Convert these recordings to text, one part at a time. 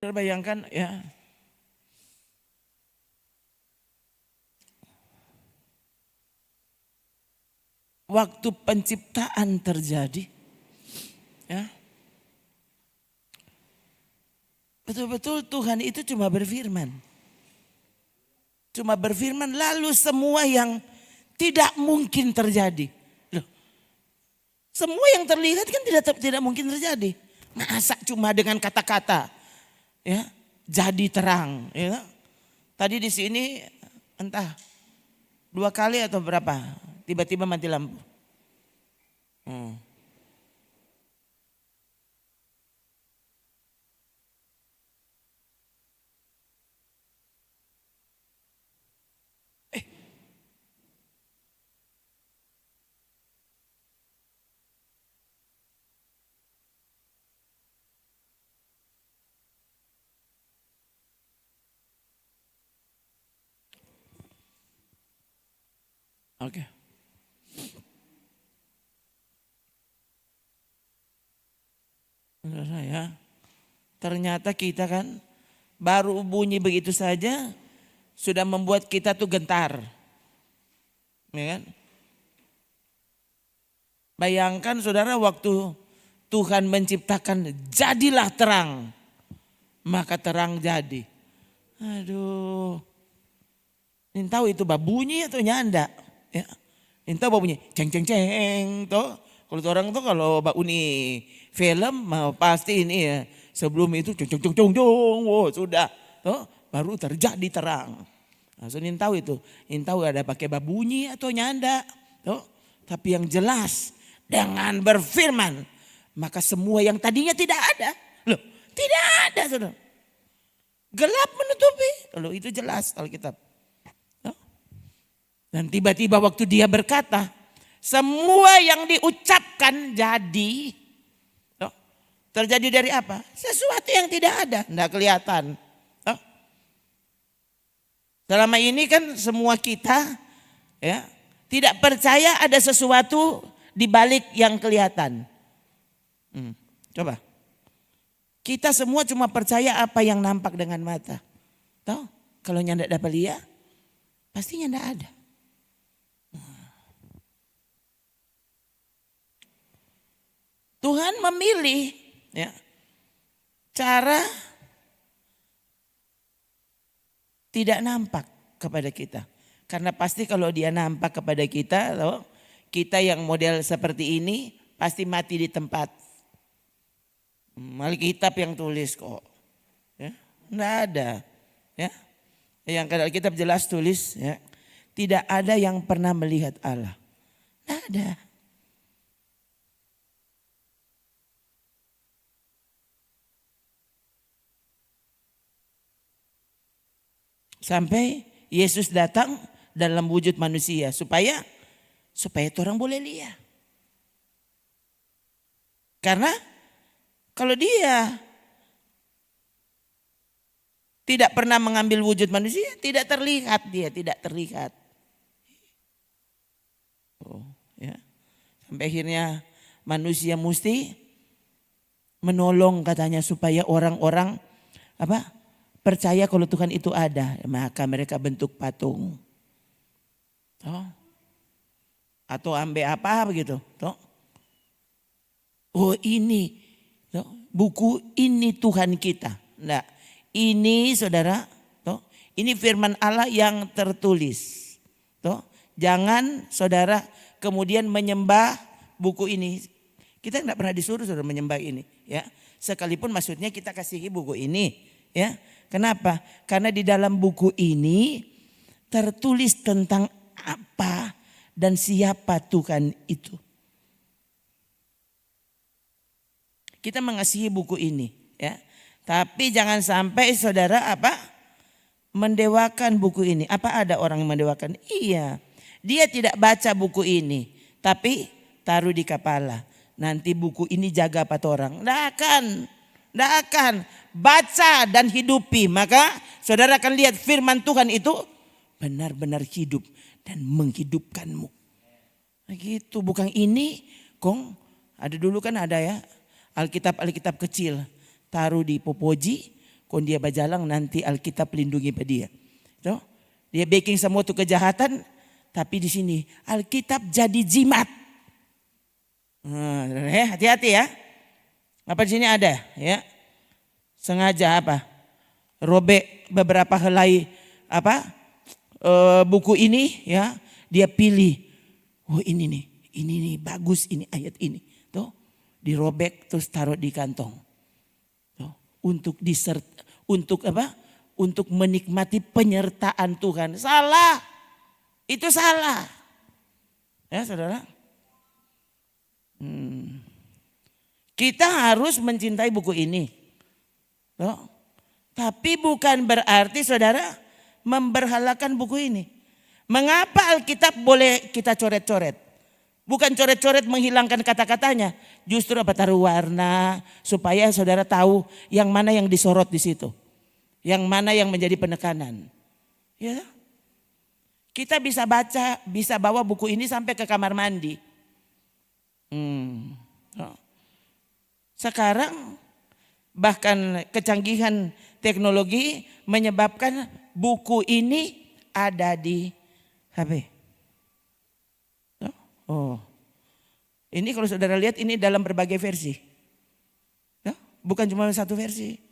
Saudara bayangkan ya. Waktu penciptaan terjadi, ya, betul-betul Tuhan itu cuma berfirman. Cuma berfirman lalu semua yang tidak mungkin terjadi. Loh, semua yang terlihat kan tidak mungkin terjadi. Masa cuma dengan kata-kata, ya, jadi terang. Ya. Tadi di sini entah 2 kali atau berapa, tiba-tiba mati lampu. Oke. Saudara ya, ternyata kita kan baru bunyi begitu saja sudah membuat kita tuh gentar. Ya kan? Bayangkan saudara waktu Tuhan menciptakan jadilah terang, maka terang jadi. Aduh, ini tahu itu bunyi atau nyanda? Ya, ini tahu bunyi ceng ceng ceng toh. Kalau orang tuh kalau uni film mau pasti ini ya. Sebelum itu cung cung cung cung, wow, sudah toh baru terjadi terang. Langsung ini tahu itu, ini tahu ada pakai bunyi atau nyanda toh. Tapi yang jelas dengan berfirman maka semua yang tadinya tidak ada, loh tidak ada saudara. Gelap menutupi, loh itu jelas Alkitab. Dan tiba-tiba waktu dia berkata, semua yang diucapkan jadi. Terjadi dari apa? Sesuatu yang tidak ada, tidak kelihatan. Selama ini kan semua kita ya tidak percaya ada sesuatu di balik yang kelihatan. Coba. Kita semua cuma percaya apa yang nampak dengan mata. Tahu? Kalau nyanda dapat lihat, pastinya tidak ada. Tuhan memilih ya, cara tidak nampak kepada kita. Karena pasti kalau dia nampak kepada kita, kita yang model seperti ini pasti mati di tempat. Alkitab yang tulis kok. Ya, enggak ada. Ya. Yang Alkitab jelas tulis ya, tidak ada yang pernah melihat Allah. Enggak ada. Sampai Yesus datang dalam wujud manusia supaya orang boleh lihat. Karena kalau dia tidak pernah mengambil wujud manusia, tidak terlihat dia, tidak terlihat. Ya. Sampai akhirnya manusia mesti menolong katanya supaya orang-orang percaya kalau Tuhan itu ada, maka mereka bentuk patung. Atau ambil apa begitu. Oh ini, buku ini Tuhan kita. Nah, ini saudara, ini firman Allah yang tertulis. Jangan saudara kemudian menyembah buku ini. Kita tidak pernah disuruh saudara menyembah ini. Ya, sekalipun maksudnya kita kasihi buku ini. Ya. Kenapa? Karena di dalam buku ini tertulis tentang apa dan siapa Tuhan itu. Kita mengasihi buku ini, ya. Tapi jangan sampai saudara mendewakan buku ini. Apa ada orang yang mendewakan? Iya. Dia tidak baca buku ini, tapi taruh di kepala. Nanti buku ini jaga 4 orang. Tidak akan. Baca dan hidupi, maka saudara akan lihat firman Tuhan itu benar-benar hidup dan menghidupkanmu. Begitu, bukan ini kong. Ada dulu kan ada ya Alkitab kecil, taruh di popoji, Kon dia bajalang nanti Alkitab lindungi dia. Toh? Dia baking semua itu kejahatan, tapi di sini Alkitab jadi jimat. Hati-hati ya. Apa di sini ada ya? Sengaja apa? Robek beberapa helai buku ini ya, dia pilih. Oh ini nih bagus ini ayat ini. Tuh, dirobek terus taruh di kantong. Tuh, untuk Untuk menikmati penyertaan Tuhan. Salah. Itu salah. Ya saudara. Kita harus mencintai buku ini. Tuh. Tapi bukan berarti saudara memberhalakan buku ini. Mengapa Alkitab boleh kita coret-coret? Bukan coret-coret menghilangkan kata-katanya. Justru taruh warna supaya saudara tahu yang mana yang disorot di situ. Yang mana yang menjadi penekanan. Ya. Kita bisa baca, bisa bawa buku ini sampai ke kamar mandi. Sekarang bahkan kecanggihan teknologi menyebabkan buku ini ada di HP. Ini kalau saudara lihat ini dalam berbagai versi. Bukan cuma satu versi.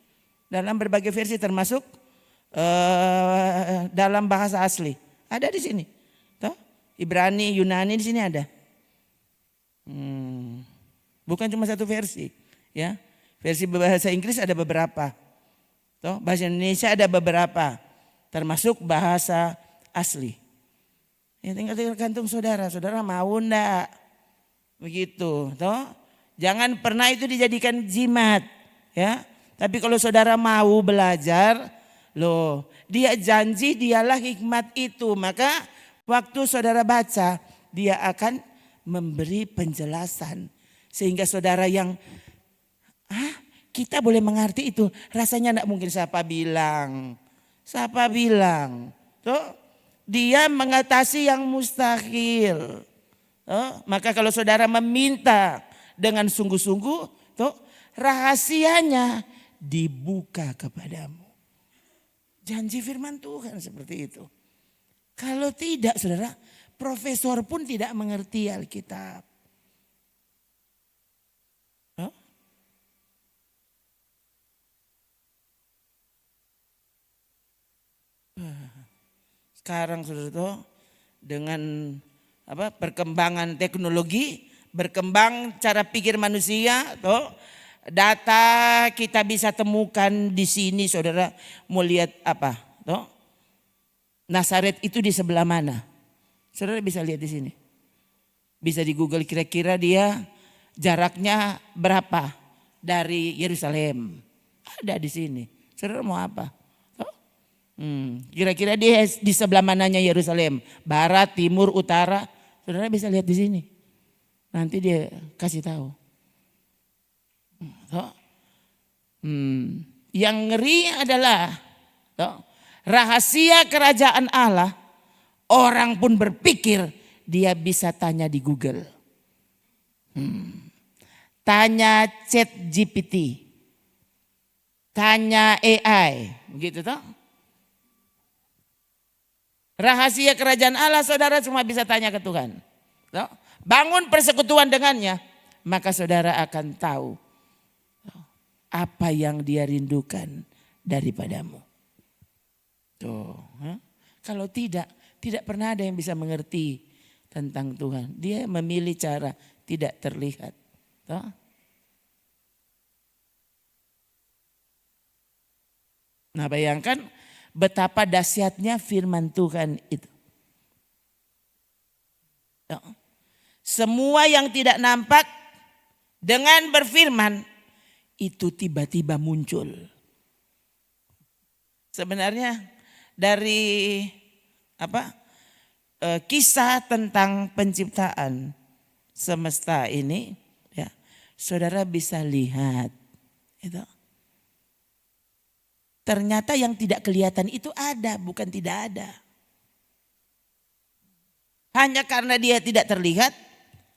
Dalam berbagai versi termasuk dalam bahasa asli. Ada di sini. Ibrani, Yunani di sini ada. Bukan cuma satu versi. Ya, versi bahasa Inggris ada beberapa. Bahasa Indonesia ada beberapa. Termasuk bahasa asli. Ya, tinggal tergantung saudara. Saudara mau enggak? Begitu. Jangan pernah itu dijadikan jimat. Ya. Tapi kalau saudara mau belajar, dia janji dialah hikmat itu. Maka waktu saudara baca, dia akan memberi penjelasan. Sehingga saudara yang, kita boleh mengerti itu. Rasanya tidak mungkin siapa bilang. Dia mengatasi yang mustahil. Maka kalau saudara meminta dengan sungguh-sungguh, rahasianya dibuka kepadamu. Janji firman Tuhan seperti itu. Kalau tidak saudara, profesor pun tidak mengerti Alkitab. Sekarang saudara dengan perkembangan teknologi, berkembang cara pikir manusia, data kita bisa temukan di sini saudara. Mau lihat apa? Nazaret itu di sebelah mana? Saudara bisa lihat di sini. Bisa di Google kira-kira dia jaraknya berapa dari Yerusalem. Ada di sini. Saudara mau apa? Kira-kira dia di sebelah mananya Yerusalem? Barat, timur, utara. Saudara bisa lihat di sini. Nanti dia kasih tahu. Yang ngeri adalah rahasia kerajaan Allah. Orang pun berpikir dia bisa tanya di Google. Tanya ChatGPT. Tanya AI. Begitu toh. Rahasia kerajaan Allah saudara cuma bisa tanya ke Tuhan. Bangun persekutuan dengannya. Maka saudara akan tahu apa yang dia rindukan daripadamu. Kalau tidak pernah ada yang bisa mengerti tentang Tuhan. Dia memilih cara tidak terlihat. Nah bayangkan betapa dahsyatnya firman Tuhan itu. Semua yang tidak nampak dengan berfirman itu tiba-tiba muncul. Sebenarnya dari kisah tentang penciptaan semesta ini, ya, saudara bisa lihat itu. Ternyata yang tidak kelihatan itu ada, bukan tidak ada. Hanya karena dia tidak terlihat,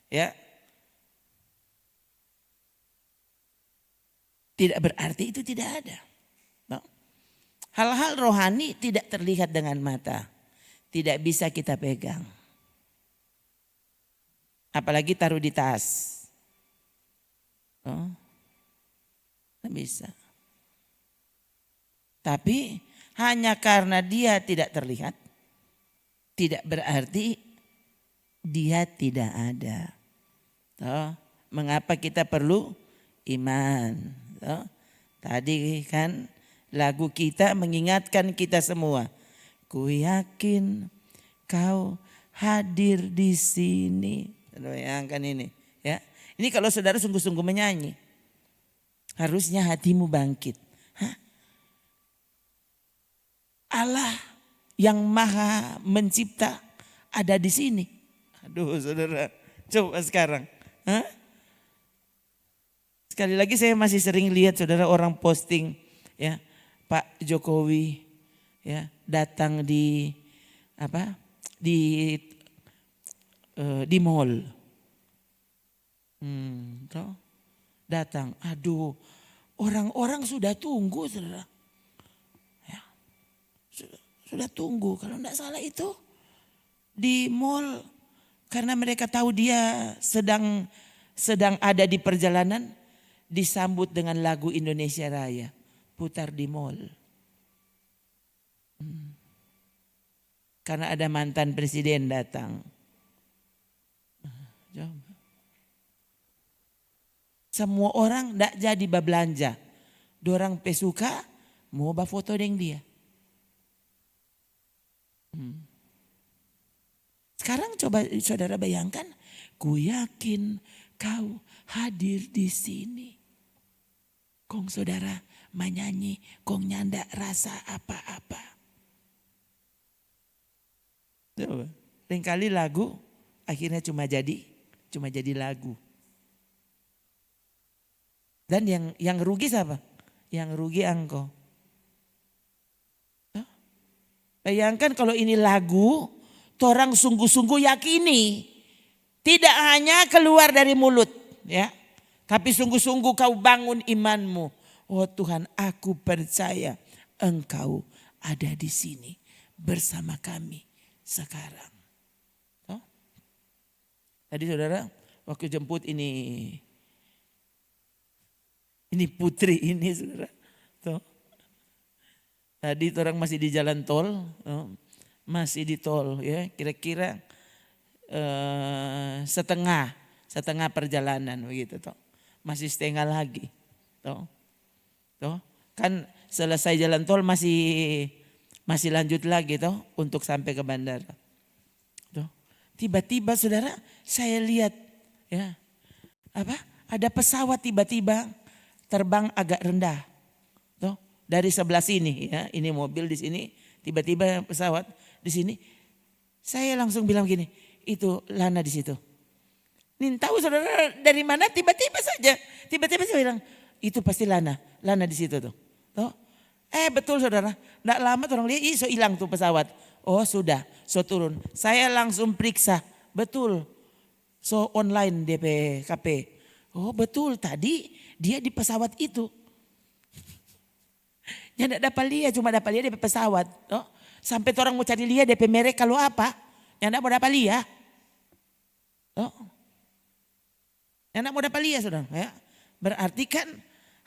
ya, tidak berarti itu tidak ada. Hal-hal rohani tidak terlihat dengan mata. Tidak bisa kita pegang. Apalagi taruh di tas. Oh, tidak bisa. Tapi hanya karena dia tidak terlihat, tidak berarti dia tidak ada. Toh, mengapa kita perlu iman? Toh, tadi kan lagu kita mengingatkan kita semua. Ku yakin kau hadir di sini. Bayangkan ini, ya. Ini kalau saudara sungguh-sungguh menyanyi, harusnya hatimu bangkit. Hah? Allah yang maha mencipta ada di sini. Aduh saudara, coba sekarang. Hah? Sekali lagi saya masih sering lihat saudara orang posting, ya, Pak Jokowi ya datang di apa? Di mall. Toh, datang. Aduh, orang-orang sudah tunggu saudara. Ya, sudah tunggu. Kalau tidak salah itu di mall karena mereka tahu dia sedang ada di perjalanan, disambut dengan lagu Indonesia Raya putar di mall. Karena ada mantan presiden datang. Semua orang tidak jadi berbelanja. Dorang pesuka mau foto dengan dia. Sekarang coba saudara bayangkan, ku yakin kau hadir di sini. Kong saudara menyanyi, kong nyanda rasa apa-apa. Seringkali lagu akhirnya cuma jadi lagu. Dan yang rugi siapa? Yang rugi engkau. Bayangkan kalau ini lagu, orang sungguh-sungguh yakini. Tidak hanya keluar dari mulut, ya, tapi sungguh-sungguh kau bangun imanmu. Oh Tuhan, aku percaya Engkau ada di sini bersama kami sekarang. Oh. Tadi saudara, waktu jemput ini putri ini saudara. Tuh. Tadi orang masih di jalan tol, masih di tol ya, kira-kira setengah perjalanan begitu toh. Masih setengah lagi. Toh. Kan selesai jalan tol masih lanjut lagi toh untuk sampai ke bandara. Toh. Tiba-tiba saudara saya lihat ya ada pesawat tiba-tiba terbang agak rendah. Toh, dari sebelah sini ya, ini mobil di sini, tiba-tiba pesawat di sini. Saya langsung bilang gini, itu Lana di situ. Nih tahu saudara dari mana tiba-tiba saja. Tiba-tiba saya bilang, itu pasti Lana di situ tuh. Toh? Betul saudara, enggak lama orang lihat, so hilang tuh pesawat. Oh sudah, so turun. Saya langsung periksa, betul. So online DP KP. Oh betul tadi dia di pesawat itu. Ya enggak dapat lihat, cuma dapat lihat DP pesawat. Oh, sampai orang mau cari lihat DP merek kalau apa. Yang enggak mau dapat lihat. Oh. Yang enggak mau dapat lihat saudara. Ya. Berarti kan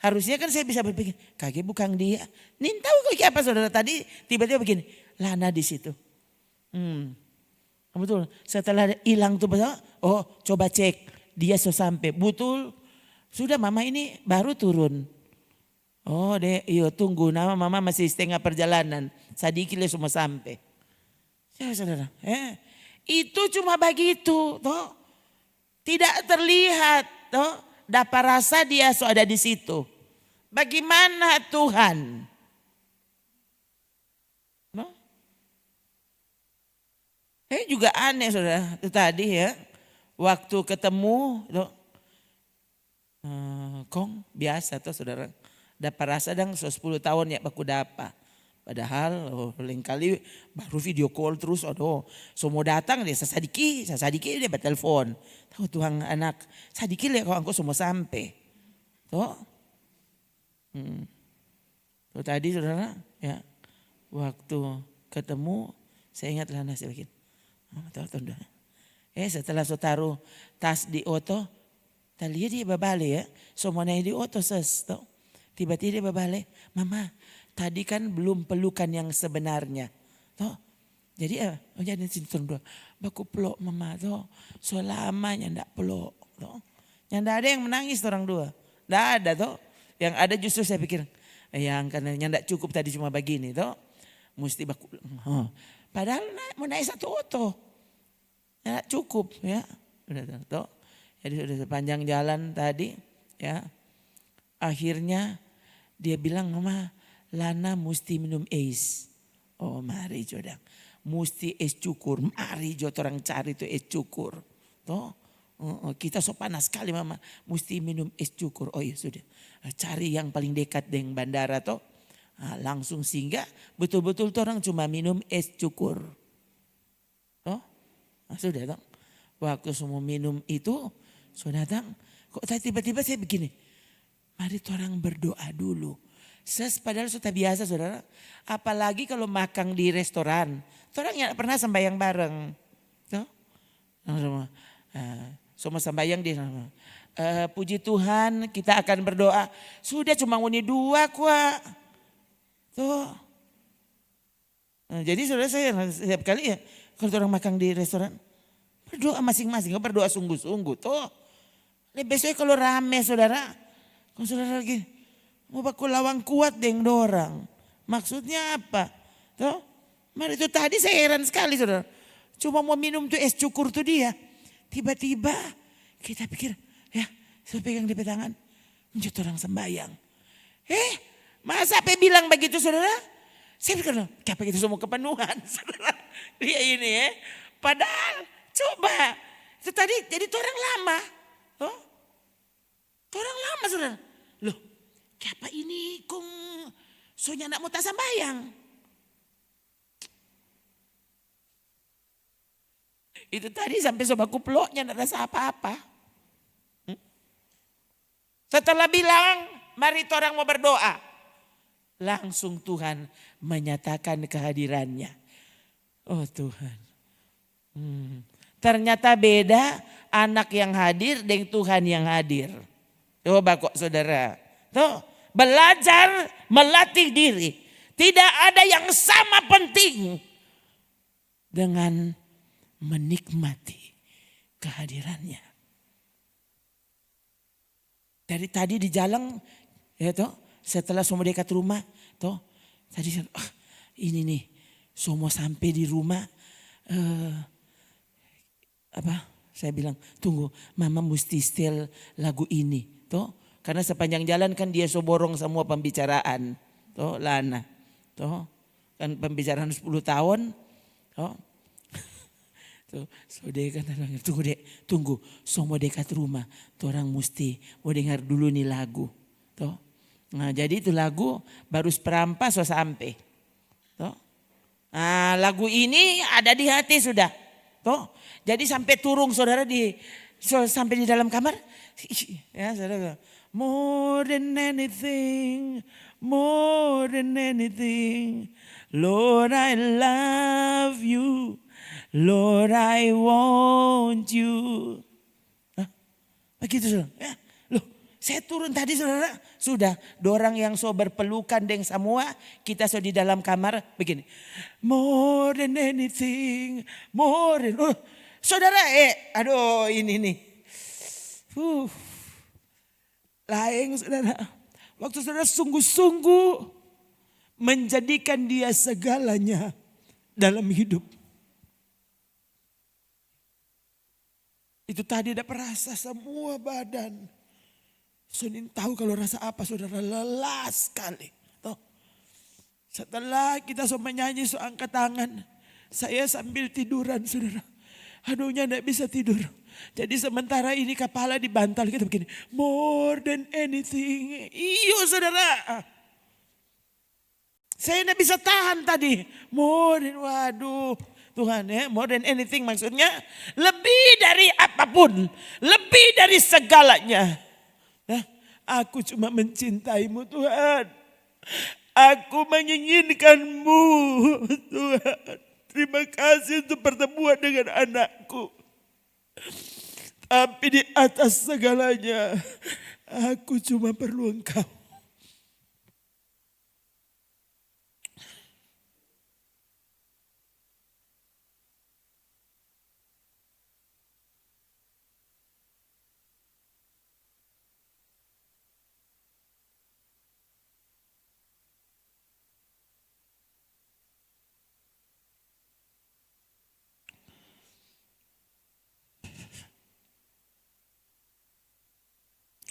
harusnya kan saya bisa berpikir, kaget bukan dia. Nih tahu kok apa saudara tadi tiba-tiba begini, Lana di situ. Betul. Setelah hilang tuh pesawat, oh coba cek. Dia sudah sampai, betul. Sudah mama ini baru turun. Oh iyo tunggu, nama mama masih setengah perjalanan. Sadiki semua sampai. Ya saudara, itu cuma begitu, toh. Tidak terlihat, toh. Dapat rasa dia ada di situ. Bagaimana Tuhan? No? Juga aneh saudara, itu tadi ya. Waktu ketemu, kong biasa tuh saudara. Dapat rasa dan 10 tahun ya baku dapat. Padahal lain kali baru video call terus. Semua datang dia sasadiki dia bertelepon. Tahu Tuhan anak, sadiki lihat kau angkau semua sampai. Tuh. Tuh tadi saudara ya. Waktu ketemu saya ingat lah nasi bikin. Setelah saya taruh tas di oto, tadi dia babale ya. Semuanya di oto ses. Tiba-tiba dia babale, mama tadi kan belum pelukan yang sebenarnya. Jadi jadi sinton dua. Baku peluk mama selamanya ndak peluk. Yang ada yang menangis orang dua. Ndak ada Yang ada justru saya pikir, yang karena ndak cukup tadi cuma begini mesti baku. Padahal mau naik satu oto. Ndak cukup ya. Jadi sudah sepanjang jalan tadi ya. Akhirnya dia bilang, mama Lana mesti minum es. Oh mari jodang. Mesti es cukur. Mari jod orang cari itu es cukur. Kita so panas sekali mama. Mesti minum es cukur. Oh iya sudah. Cari yang paling dekat dengan bandara langsung singgah. Betul-betul orang cuma minum es cukur. Sudah waktu semua minum itu. Sudah datang. Kok tiba-tiba saya begini. Mari orang berdoa dulu. Padahal sudah biasa saudara. Apalagi kalau makan di restoran. Orang yang pernah sembahyang bareng. Semua sembahyang di puji Tuhan kita akan berdoa. Sudah cuma ini 2 kuat. Jadi saudara saya setiap kali ya. Kalau orang makan di restoran. Berdoa masing-masing. Berdoa sungguh-sungguh. Besoknya kalau rame saudara. Kalau saudara lagi. Mau baku lawang kuat dengan dorang. Maksudnya apa? Mari itu tadi saya heran sekali saudara. Cuma mau minum tuh es cukur tuh dia. Tiba-tiba kita pikir. Ya saya pegang di tangan. Menjadi orang sembahyang. Masa apa bilang begitu saudara? Saya pikir kayak begitu semua kepenuhan saudara. Dia ini Padahal coba. Itu tadi jadi orang lama. Orang lama saudara. Loh. Kenapa ini kong soalnya nak mau tak sembahyang. Itu tadi sampai sobaku peluknya tidak rasa apa-apa. Setelah bilang mari orang mau berdoa. Langsung Tuhan menyatakan kehadirannya. Oh Tuhan. Ternyata beda anak yang hadir dengan Tuhan yang hadir. Coba kok saudara. Belajar melatih diri. Tidak ada yang sama penting dengan menikmati kehadirannya. Dari tadi di jalan setelah semua dekat rumah tadi ini nih semua sampai di rumah saya bilang tunggu mama mesti setel lagu ini karena sepanjang jalan kan dia borong semua pembicaraan. Lana. Kan pembicaraan 10 tahun. Tunggu. Semua dekat rumah. Orang mesti mau dengar dulu nih lagu. Nah jadi itu lagu baru seperampas sampai. Nah lagu ini ada di hati sudah. Jadi sampai turun saudara sampai di dalam kamar. Ya saudara. More than anything, Lord I love you, Lord I want you. Begitu saudara. Ya, loh saya turun tadi saudara. Sudah dorang yang berpelukan dengan semua. Kita di dalam kamar begini. More than anything, saudara aduh ini nih. Lain saudara. Waktu saudara sungguh-sungguh menjadikan dia segalanya dalam hidup. Itu tadi ada perasa semua badan. Sonin tahu kalau rasa apa saudara lelah sekali. Setelah kita menyanyi angkat tangan. Saya sambil tiduran saudara. Aduhnya tidak bisa tidur. Jadi sementara ini kepala dibantal kita begini. More than anything. Iyo saudara. Saya tidak bisa tahan tadi. Waduh. Tuhan more than anything maksudnya. Lebih dari apapun. Lebih dari segalanya. Aku cuma mencintaimu Tuhan. Aku menginginkan-Mu Tuhan. Terima kasih untuk pertemuan dengan anakku. Tapi di atas segalanya, aku cuma perlu Engkau.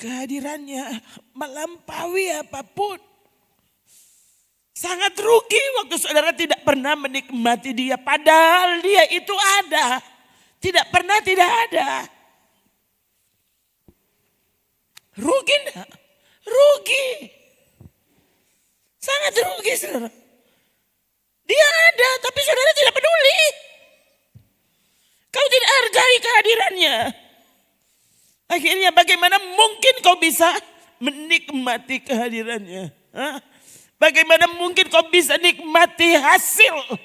Kehadirannya melampaui apapun. Sangat rugi waktu saudara tidak pernah menikmati dia. Padahal dia itu ada. Tidak pernah tidak ada. Rugi enggak? Rugi. Sangat rugi saudara. Dia ada tapi saudara tidak peduli. Kau tidak hargai kehadirannya. Akhirnya bagaimana mungkin kau bisa menikmati kehadirannya? Hah? Bagaimana mungkin kau bisa nikmati hasil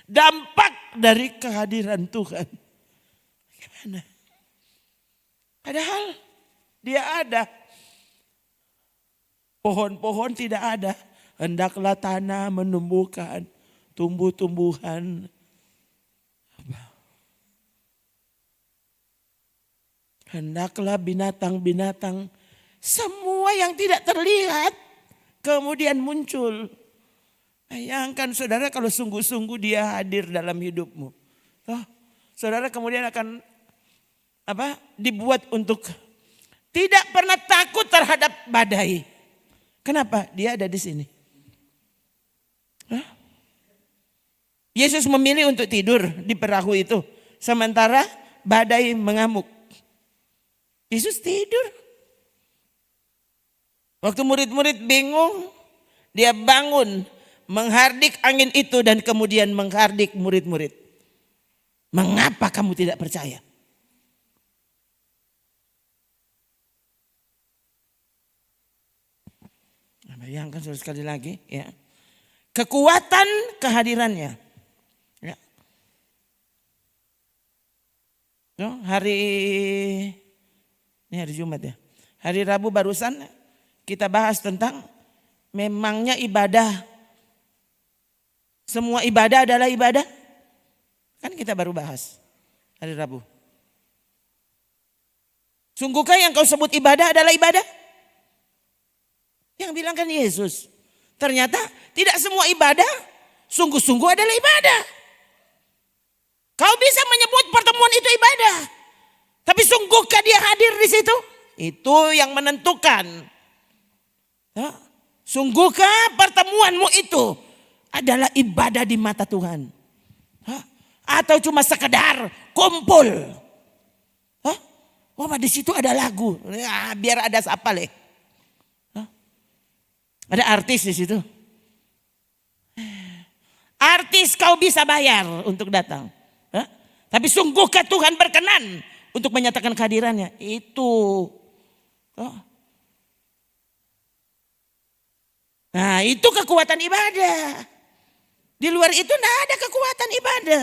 dampak dari kehadiran Tuhan? Bagaimana? Padahal dia ada. Pohon-pohon tidak ada. Hendaklah tanah menumbuhkan tumbuh-tumbuhan. Hendaklah binatang-binatang, semua yang tidak terlihat kemudian muncul. Bayangkan saudara kalau sungguh-sungguh dia hadir dalam hidupmu. Saudara kemudian akan dibuat untuk tidak pernah takut terhadap badai. Kenapa? Dia ada di sini. Yesus memilih untuk tidur di perahu itu. Sementara badai mengamuk. Yesus tidur. Waktu murid-murid bingung, dia bangun menghardik angin itu dan kemudian menghardik murid-murid. Mengapa kamu tidak percaya? Bayangkan sekali lagi ya. Kekuatan kehadirannya. Ya. Ini hari Jumat ya. Hari Rabu barusan kita bahas tentang memangnya ibadah. Semua ibadah adalah ibadah. Kan kita baru bahas hari Rabu. Sungguhkah yang kau sebut ibadah adalah ibadah? Yang bilang kan Yesus. Ternyata tidak semua ibadah sungguh-sungguh adalah ibadah. Kau bisa menyebut pertemuan itu ibadah. Tapi sungguhkah dia hadir di situ? Itu yang menentukan. Sungguhkah pertemuanmu itu adalah ibadah di mata Tuhan? Atau cuma sekedar kumpul? Di situ ada lagu. Ya, biar ada siapa leh. Ada artis di situ. Artis kau bisa bayar untuk datang. Tapi sungguhkah Tuhan berkenan untuk menyatakan kehadirannya? Itu. Nah itu kekuatan ibadah. Di luar itu tidak ada kekuatan ibadah.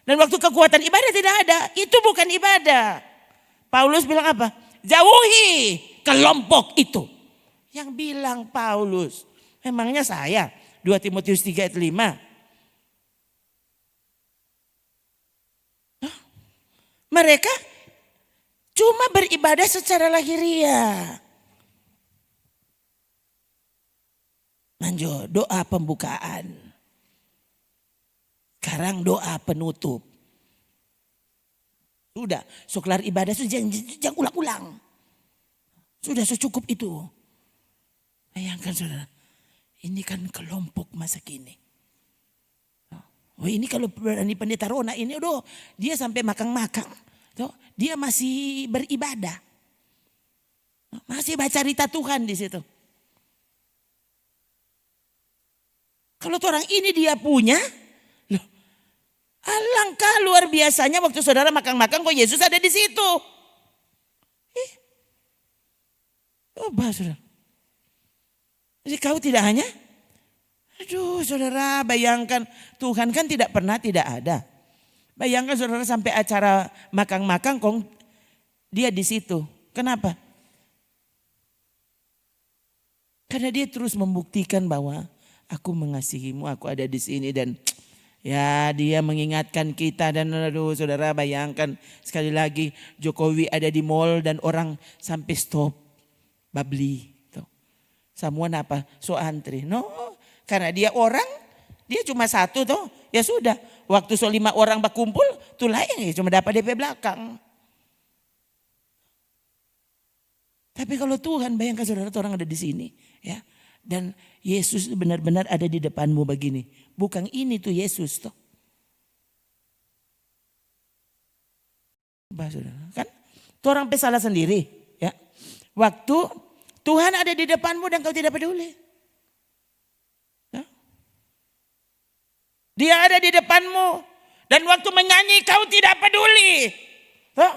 Dan waktu kekuatan ibadah tidak ada, itu bukan ibadah. Paulus bilang apa? Jauhi kelompok itu. Yang bilang Paulus, memangnya saya 2 Timotius 3 ayat 5. Mereka cuma beribadah secara lahiriah. Manjo, doa pembukaan. Sekarang doa penutup. Sudah, sekelar ibadah jangan ulang-ulang. Sudah secukup itu. Bayangkan saudara, ini kan kelompok masa kini. Ini kalau berani pendeta Rona ini, dia sampai makang-makang. Dia masih beribadah. Masih baca cerita Tuhan di situ. Kalau orang ini dia punya, alangkah luar biasanya waktu saudara makang-makang kok Yesus ada di situ. Coba saudara. Jadi kau tidak hanya, aduh saudara bayangkan Tuhan kan tidak pernah tidak ada. Bayangkan saudara sampai acara makang-makang kong dia di situ. Kenapa? Karena dia terus membuktikan bahwa aku mengasihimu, aku ada di sini dan ya dia mengingatkan kita dan aduh saudara bayangkan sekali lagi Jokowi ada di mall dan orang sampai stop babli. Semua apa? So antri. No, karena dia orang, dia cuma satu toh. Ya sudah, waktu so 5 orang berkumpul, tuh lain ya cuma dapat DP belakang. Tapi kalau Tuhan bayangkan saudara orang ada di sini, ya. Dan Yesus benar-benar ada di depanmu begini. Bukan ini tuh Yesus toh. Saudara, kan? Tuh orang salah sendiri, ya. Waktu Tuhan ada di depanmu dan kau tidak peduli. Ya. Dia ada di depanmu dan waktu menyanyi kau tidak peduli. Ya.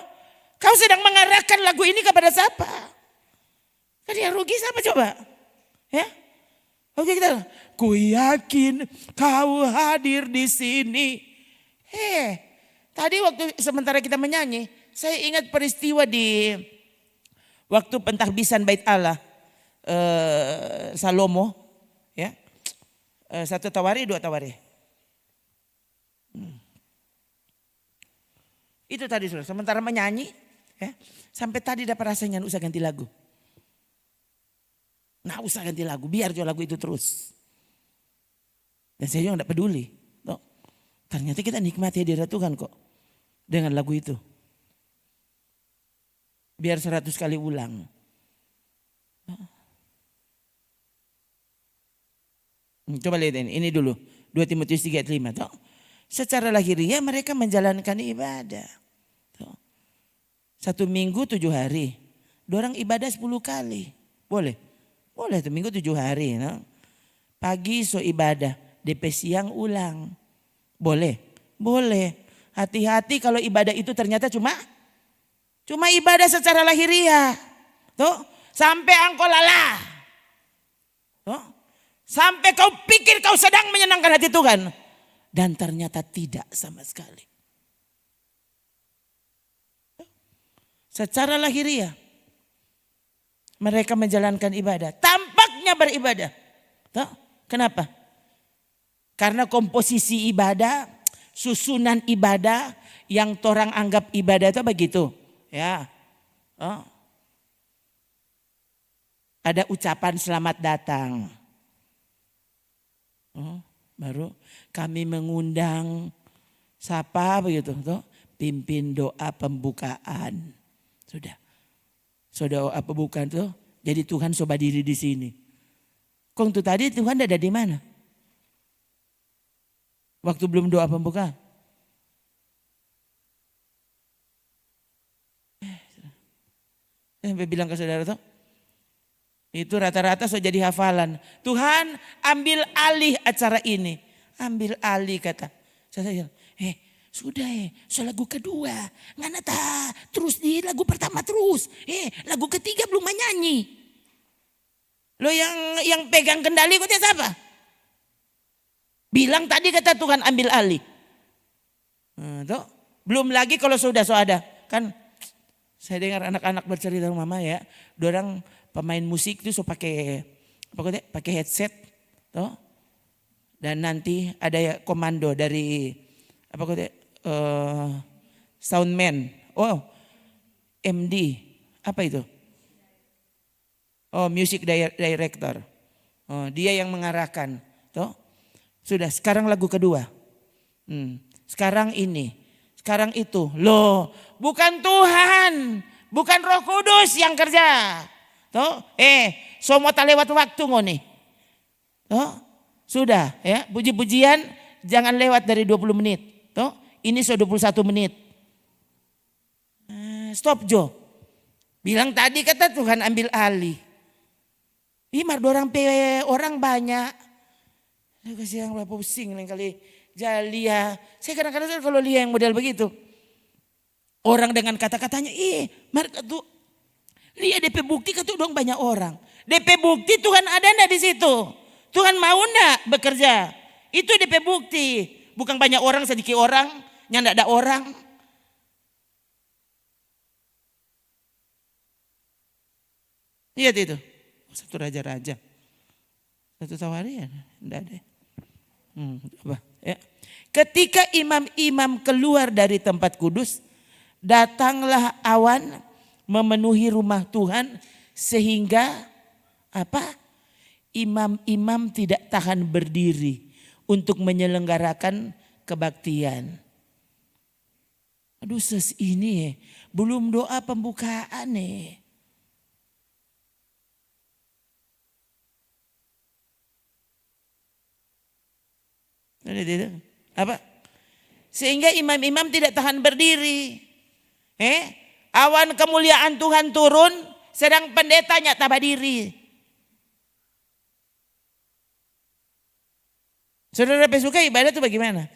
Kau sedang mengarahkan lagu ini kepada siapa? Kan yang rugi siapa coba? Ya. Oke kita. Ku yakin kau hadir di sini. Tadi waktu sementara kita menyanyi, saya ingat peristiwa di waktu pentahbisan Bait Allah Salomo, ya, 1 Tawari 2 Tawari. Itu tadi saudara, sementara menyanyi, ya, sampai tadi dapat rasanya usah ganti lagu. Nah usah ganti lagu, biar lagu itu terus. Dan saya juga tidak peduli. No. Ternyata kita nikmati hadirat Tuhan kok dengan lagu itu. Biar 100 kali ulang. Coba lihat ini dulu. 2 Timotius 3 ayat 5. Toh. Secara lahiriah mereka menjalankan ibadah. Toh. 1 minggu 7 hari. Dorang ibadah 10 kali. Boleh? Boleh tuh minggu 7 hari. No? Pagi so ibadah. DP siang ulang. Boleh? Boleh. Hati-hati kalau ibadah itu ternyata cuma ibadah secara lahiriah. Tuh, sampai engkau lelah. Tuh, sampai kau pikir kau sedang menyenangkan hati Tuhan. Dan ternyata tidak sama sekali. Secara lahiriah. Mereka menjalankan ibadah. Tampaknya beribadah. Tuh, kenapa? Karena komposisi ibadah, susunan ibadah yang orang anggap ibadah itu begitu. Ya, ada ucapan selamat datang. Baru kami mengundang siapa begitu, toh? Pimpin doa pembukaan. Sudah doa pembukaan tuh. Jadi Tuhan coba diri di sini. Kong tuh tadi Tuhan ada di mana? Waktu belum doa pembukaan. Sampai bilang ke saudara tuh. Itu rata-rata sudah jadi hafalan. Tuhan ambil alih acara ini. Ambil alih kata. Saya sudah so lagu kedua. Ngana ta terus di lagu pertama terus. Lagu ketiga belum menyanyi. Lo yang pegang kendali kok siapa? Bilang tadi kata Tuhan ambil alih. Tuh. Belum lagi kalau sudah so ada. Kan saya dengar anak-anak bercerita mama ya, dorang pemain musik itu so pakai headset, toh. Dan nanti ada ya komando dari soundman, MD, apa itu? Music director, dia yang mengarahkan, toh. Sudah sekarang lagu kedua, sekarang ini. Sekarang itu, loh bukan Tuhan, bukan Roh Kudus yang kerja. Toh, semua tak lewat waktu ngoni. Toh, sudah ya, puji-pujian jangan lewat dari 20 menit. Toh, ini so 21 menit. Stop Jo. Bilang tadi kata Tuhan ambil alih. Imar orang banyak. Kasih yang pusing lain kali. Jalia, saya kadang-kadang kalau lihat yang model begitu, orang dengan kata-katanya, mereka tuh lihat DP bukti ketua dong banyak orang. DP bukti Tuhan ada enggak di situ? Tuhan mau enggak bekerja? Itu DP bukti. Bukan banyak orang, sedikit orang, yang enggak ada orang. Lihat itu. Satu raja-raja. Satu tawarian. Enggak ada. Apa? Ya. Ketika imam-imam keluar dari tempat kudus, datanglah awan memenuhi rumah Tuhan sehingga apa? Imam-imam tidak tahan berdiri untuk menyelenggarakan kebaktian. Aduh ini belum doa pembukaan nih. Apa? Sehingga imam-imam tidak tahan berdiri. Awan kemuliaan Tuhan turun, sedang pendetanya tabah diri. Saudara suka ibadah itu bagaimana?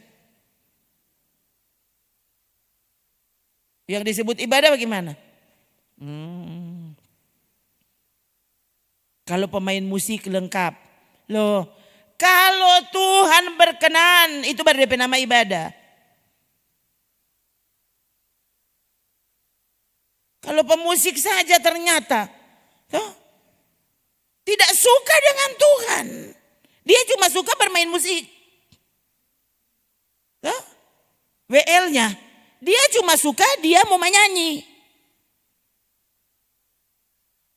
Yang disebut ibadah bagaimana? Kalau pemain musik lengkap. Loh, kalau Tuhan berkenan, itu baru DP nama ibadah. Kalau pemusik saja ternyata tidak suka dengan Tuhan. Dia cuma suka bermain musik. WL-nya. Dia cuma suka dia mau menyanyi.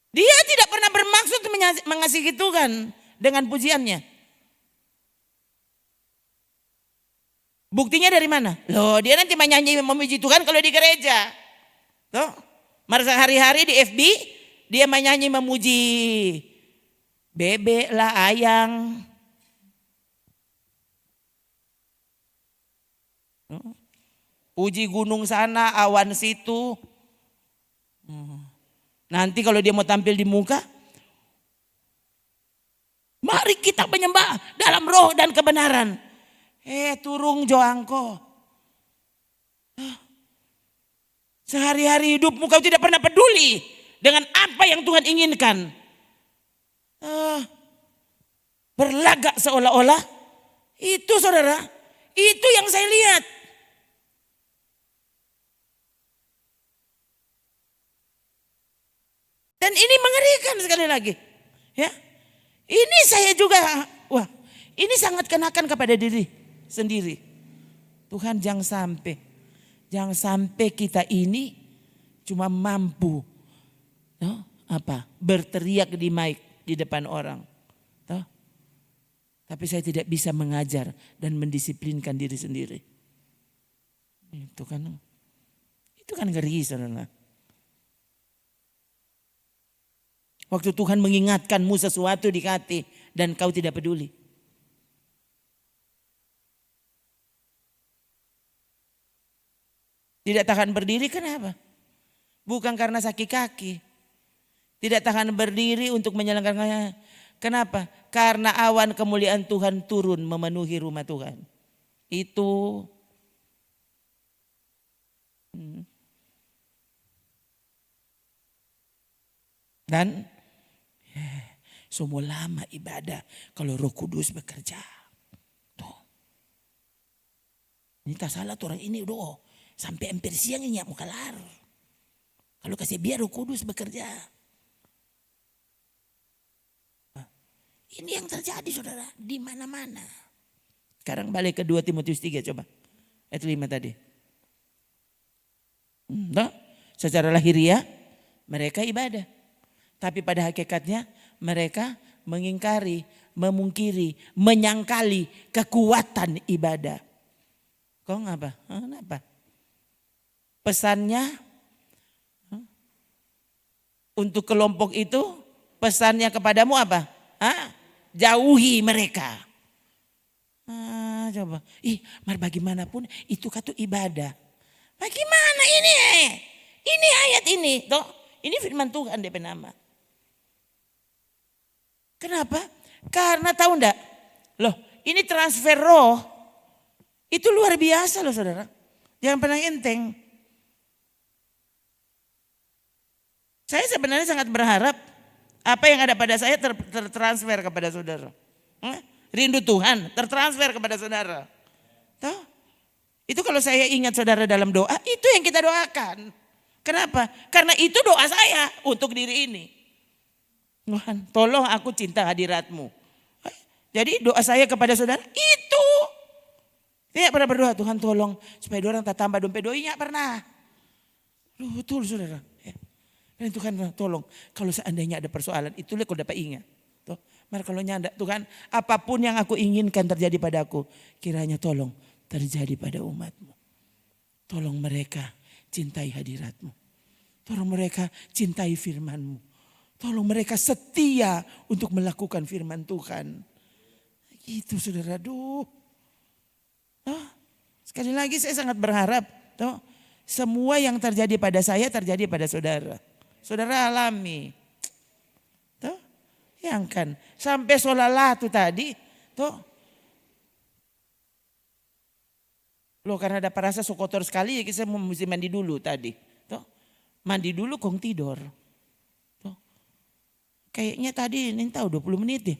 Dia tidak pernah bermaksud mengasihi Tuhan dengan pujiannya. Buktinya dari mana? Loh, dia nanti menyanyi memuji Tuhan kalau di gereja. Masa hari-hari di FB dia menyanyi memuji bebek lah, ayang. Puji gunung sana, awan situ. Nanti kalau dia mau tampil di muka, mari kita menyembah dalam roh dan kebenaran. Turung joangko. Sehari-hari hidupmu kau tidak pernah peduli dengan apa yang Tuhan inginkan. Berlagak seolah-olah. Itu saudara, itu yang saya lihat. Dan ini mengerikan sekali lagi. Ya, ini saya juga, ini sangat kenakan kepada diri sendiri. Tuhan jangan sampai kita ini cuma mampu berteriak di mic di depan orang. Tapi saya tidak bisa mengajar dan mendisiplinkan diri sendiri. Itu kan ngeri saudara. Waktu Tuhan mengingatkanmu sesuatu di hati dan kau tidak peduli. Tidak tahan berdiri kenapa? Bukan karena sakit kaki. Tidak tahan berdiri untuk menyelenggarakannya. Kenapa? Karena awan kemuliaan Tuhan turun memenuhi rumah Tuhan. Itu. Dan semua lama ibadah kalau Roh Kudus bekerja. Tuh. Ini tak salah tuh orang ini doh. Sampai hampir siang ini mau kelar. Kalau kasih biar Roh Kudus bekerja. Ini yang terjadi saudara di mana-mana. Sekarang balik ke 2 Timotius 3 coba. Ayat 5 tadi. Secara lahiriah mereka ibadah. Tapi pada hakikatnya mereka mengingkari, memungkiri, menyangkali kekuatan ibadah. Kok ngapa? Kenapa? Pesannya untuk kelompok itu, pesannya kepadamu apa? Jauhi mereka. Coba, mar bagaimanapun itu kata ibadah. Bagaimana ini? Ini ayat ini, toh? Ini firman Tuhan DP nama. Kenapa? Karena tahu enggak? Loh, ini transfer roh. Itu luar biasa loh saudara. Jangan pernah enteng. Saya sebenarnya sangat berharap Apa yang ada pada saya tertransfer kepada saudara. Rindu Tuhan tertransfer kepada saudara. Tuh. Itu kalau saya ingat saudara dalam doa, itu yang kita doakan. Kenapa? Karena itu doa saya untuk diri ini. Tuhan, tolong aku cinta hadirat-Mu. Jadi doa saya kepada saudara itu. Tidak pernah berdoa, Tuhan tolong supaya orang tak tambah dompet doi, nggak pernah. Betul saudara. Dan Tuhan tolong kalau seandainya ada persoalan, itulah kau dapat ingat. Mari kalau nyanda Tuhan, apapun yang aku inginkan terjadi padaku, kiranya tolong terjadi pada umat-Mu. Tolong mereka cintai hadirat-Mu. Tolong mereka cintai firman-Mu. Tolong mereka setia untuk melakukan firman Tuhan. Itu saudara, sekali lagi saya sangat berharap semua yang terjadi pada saya terjadi pada saudara. Saudara alami. Yang kan sampai solalatu tadi karena ada perasa so kotor sekali ya kita mesti mandi dulu tadi. Mandi dulu kong tidur. Kayaknya tadi ini tahu 20 menit ya.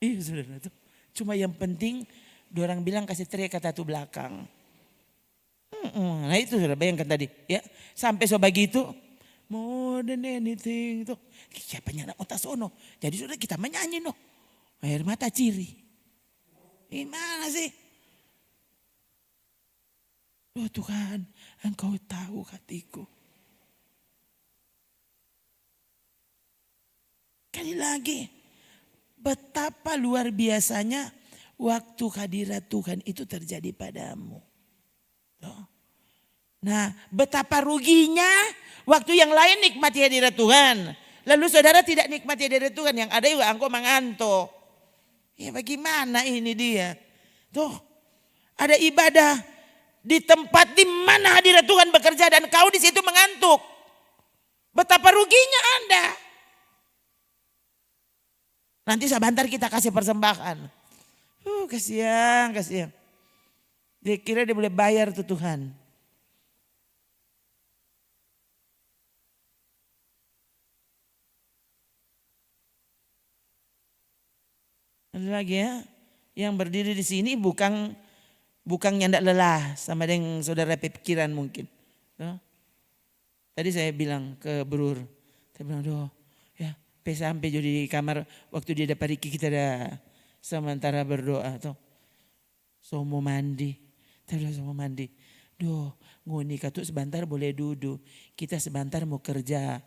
Iya saudara tuh. Cuma yang penting orang bilang kasih teriak kata tuh belakang. Nah itu saudara bayangkan tadi ya. Sampai so begitu. More than anything tuh. Siapa nyana otak sono. Jadi sudah kita menyanyi no. Air mata ciri. Gimana sih? Oh Tuhan, Engkau tahu hatiku. Kali lagi, betapa luar biasanya waktu hadirat Tuhan itu terjadi padamu. Nah, betapa ruginya waktu yang lain nikmati hadirat Tuhan. Lalu saudara tidak nikmati hadirat Tuhan, yang ada juga engkau mengantuk. Ya bagaimana ini dia? Tuh, ada ibadah di tempat di mana hadirat Tuhan bekerja dan kau di situ mengantuk. Betapa ruginya Anda. Nanti sebentar kita kasih persembahan. Kasihan. Dia kira dia boleh bayar tuh Tuhan. Ada lagi ya, yang berdiri di sini bukan nyandak lelah sama dengan saudara pikiran mungkin. Tadi saya bilang ke Brur, saya bilang ya sampai jadi di kamar waktu dia dapat Riki kita ada sementara berdoa tuh. So mau mandi, ngoni katu sebentar boleh duduk, kita sebentar mau kerja.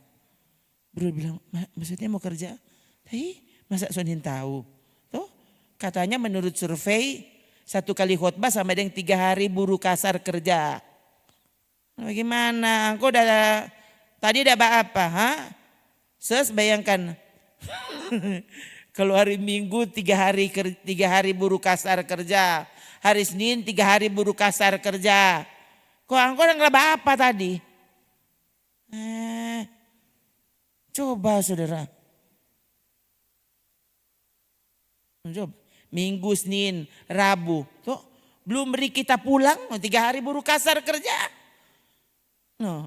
Brur bilang, maksudnya mau kerja? Tapi masa sonin tahu? Katanya menurut survei 1 kali khotbah sama dengan 3 hari buruh kasar kerja. Bagaimana? Engkau tadi udah apa? Bayangkan. Kalau hari Minggu 3 hari buruh kasar kerja. Hari Senin 3 hari buruh kasar kerja. Kok engkau udah ngelaba apa tadi? Coba saudara. Coba. Minggu, Senin, Rabu. Tuh, belum beri kita pulang. 3 hari buruh kasar kerja.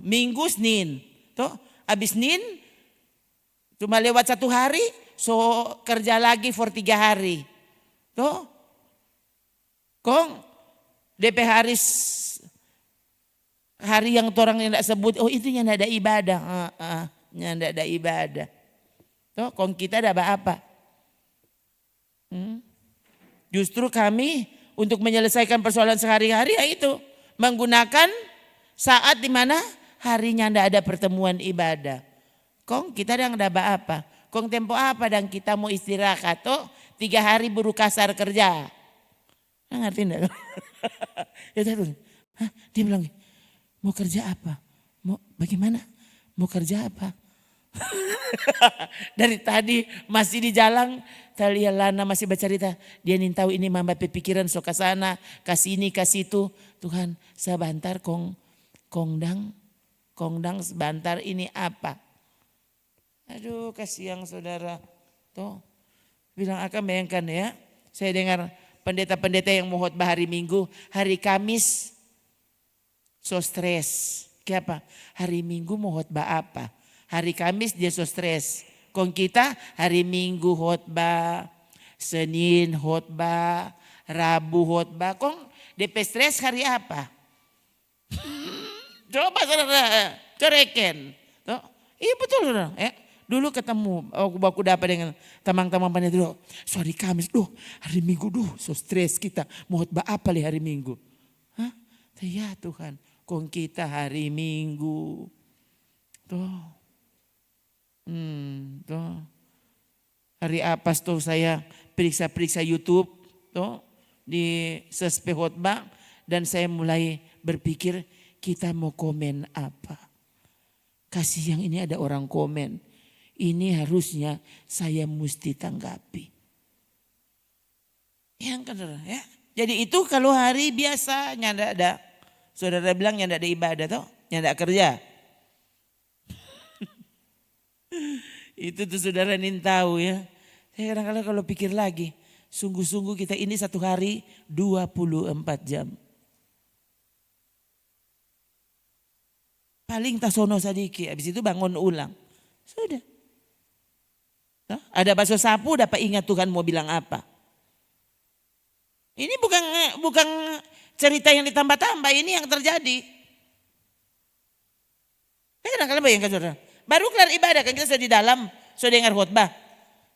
Minggu, Senin. Tuh, habis Senin cuma lewat 1 hari. So kerja lagi for 3 hari. Tuh. Kong DP hari yang orang yang tidak sebut. Oh itu yang ada ibadah. Yang ada ibadah. Tuh, kong kita ada apa? Justru kami untuk menyelesaikan persoalan sehari-hari ya itu. Menggunakan saat dimana harinya tidak ada pertemuan ibadah. Kong kita ada apa? Kong tempo apa dan kita mau istirahat. 3 hari buruh kasar kerja. Ngerti enggak? Dia bilang, mau kerja apa? Bagaimana? Mau kerja apa? Dari tadi masih di jalan. Talia Lana masih bercerita. Dia ingin tahu ini mama pikiran so ke sana. Kasih ini kasih itu. Tuhan sebentar kongdang sebentar ini apa? Aduh kasihan saudara. Tuh bilang akan bayangkan ya. Saya dengar pendeta-pendeta yang mau khotbah hari Minggu. Hari Kamis so stres. Kenapa? Hari Minggu mau khotbah apa? Hari Kamis dia so stres. Kong kita hari Minggu khotbah, Senin khotbah, Rabu khotbah. Kong DP stres hari apa? Coba saudara coreken. Iya betul saudara. Dulu ketemu, aku dapat dengan teman-teman panitia. Sorry Kamis, hari Minggu, so stres kita. Mau khotbah apa hari Minggu? Hah? Ya Tuhan, kong kita hari Minggu. Tuh. Hari apa tuh saya periksa YouTube tuh di sespe khotbah dan saya mulai berpikir kita mau komen apa. Kasih yang ini ada orang komen. Ini harusnya saya mesti tanggapi. Yang kedua ya. Jadi itu kalau hari biasa nyanda ada. Saudara bilang nyanda ada ibadah toh, nyanda kerja. Itu tuh saudara nin tahu ya. Saya kadang-kadang kalau pikir lagi, sungguh-sungguh kita ini satu hari 24 jam. Paling tasono sadiki, habis itu bangun ulang. Sudah. Ada bakso sapu dapat ingat Tuhan mau bilang apa. Ini bukan cerita yang ditambah-tambah, ini yang terjadi. Saya kadang-kadang bayangkan saudara. Baru kelar ibadah kan kita sudah di dalam, sudah dengar khotbah.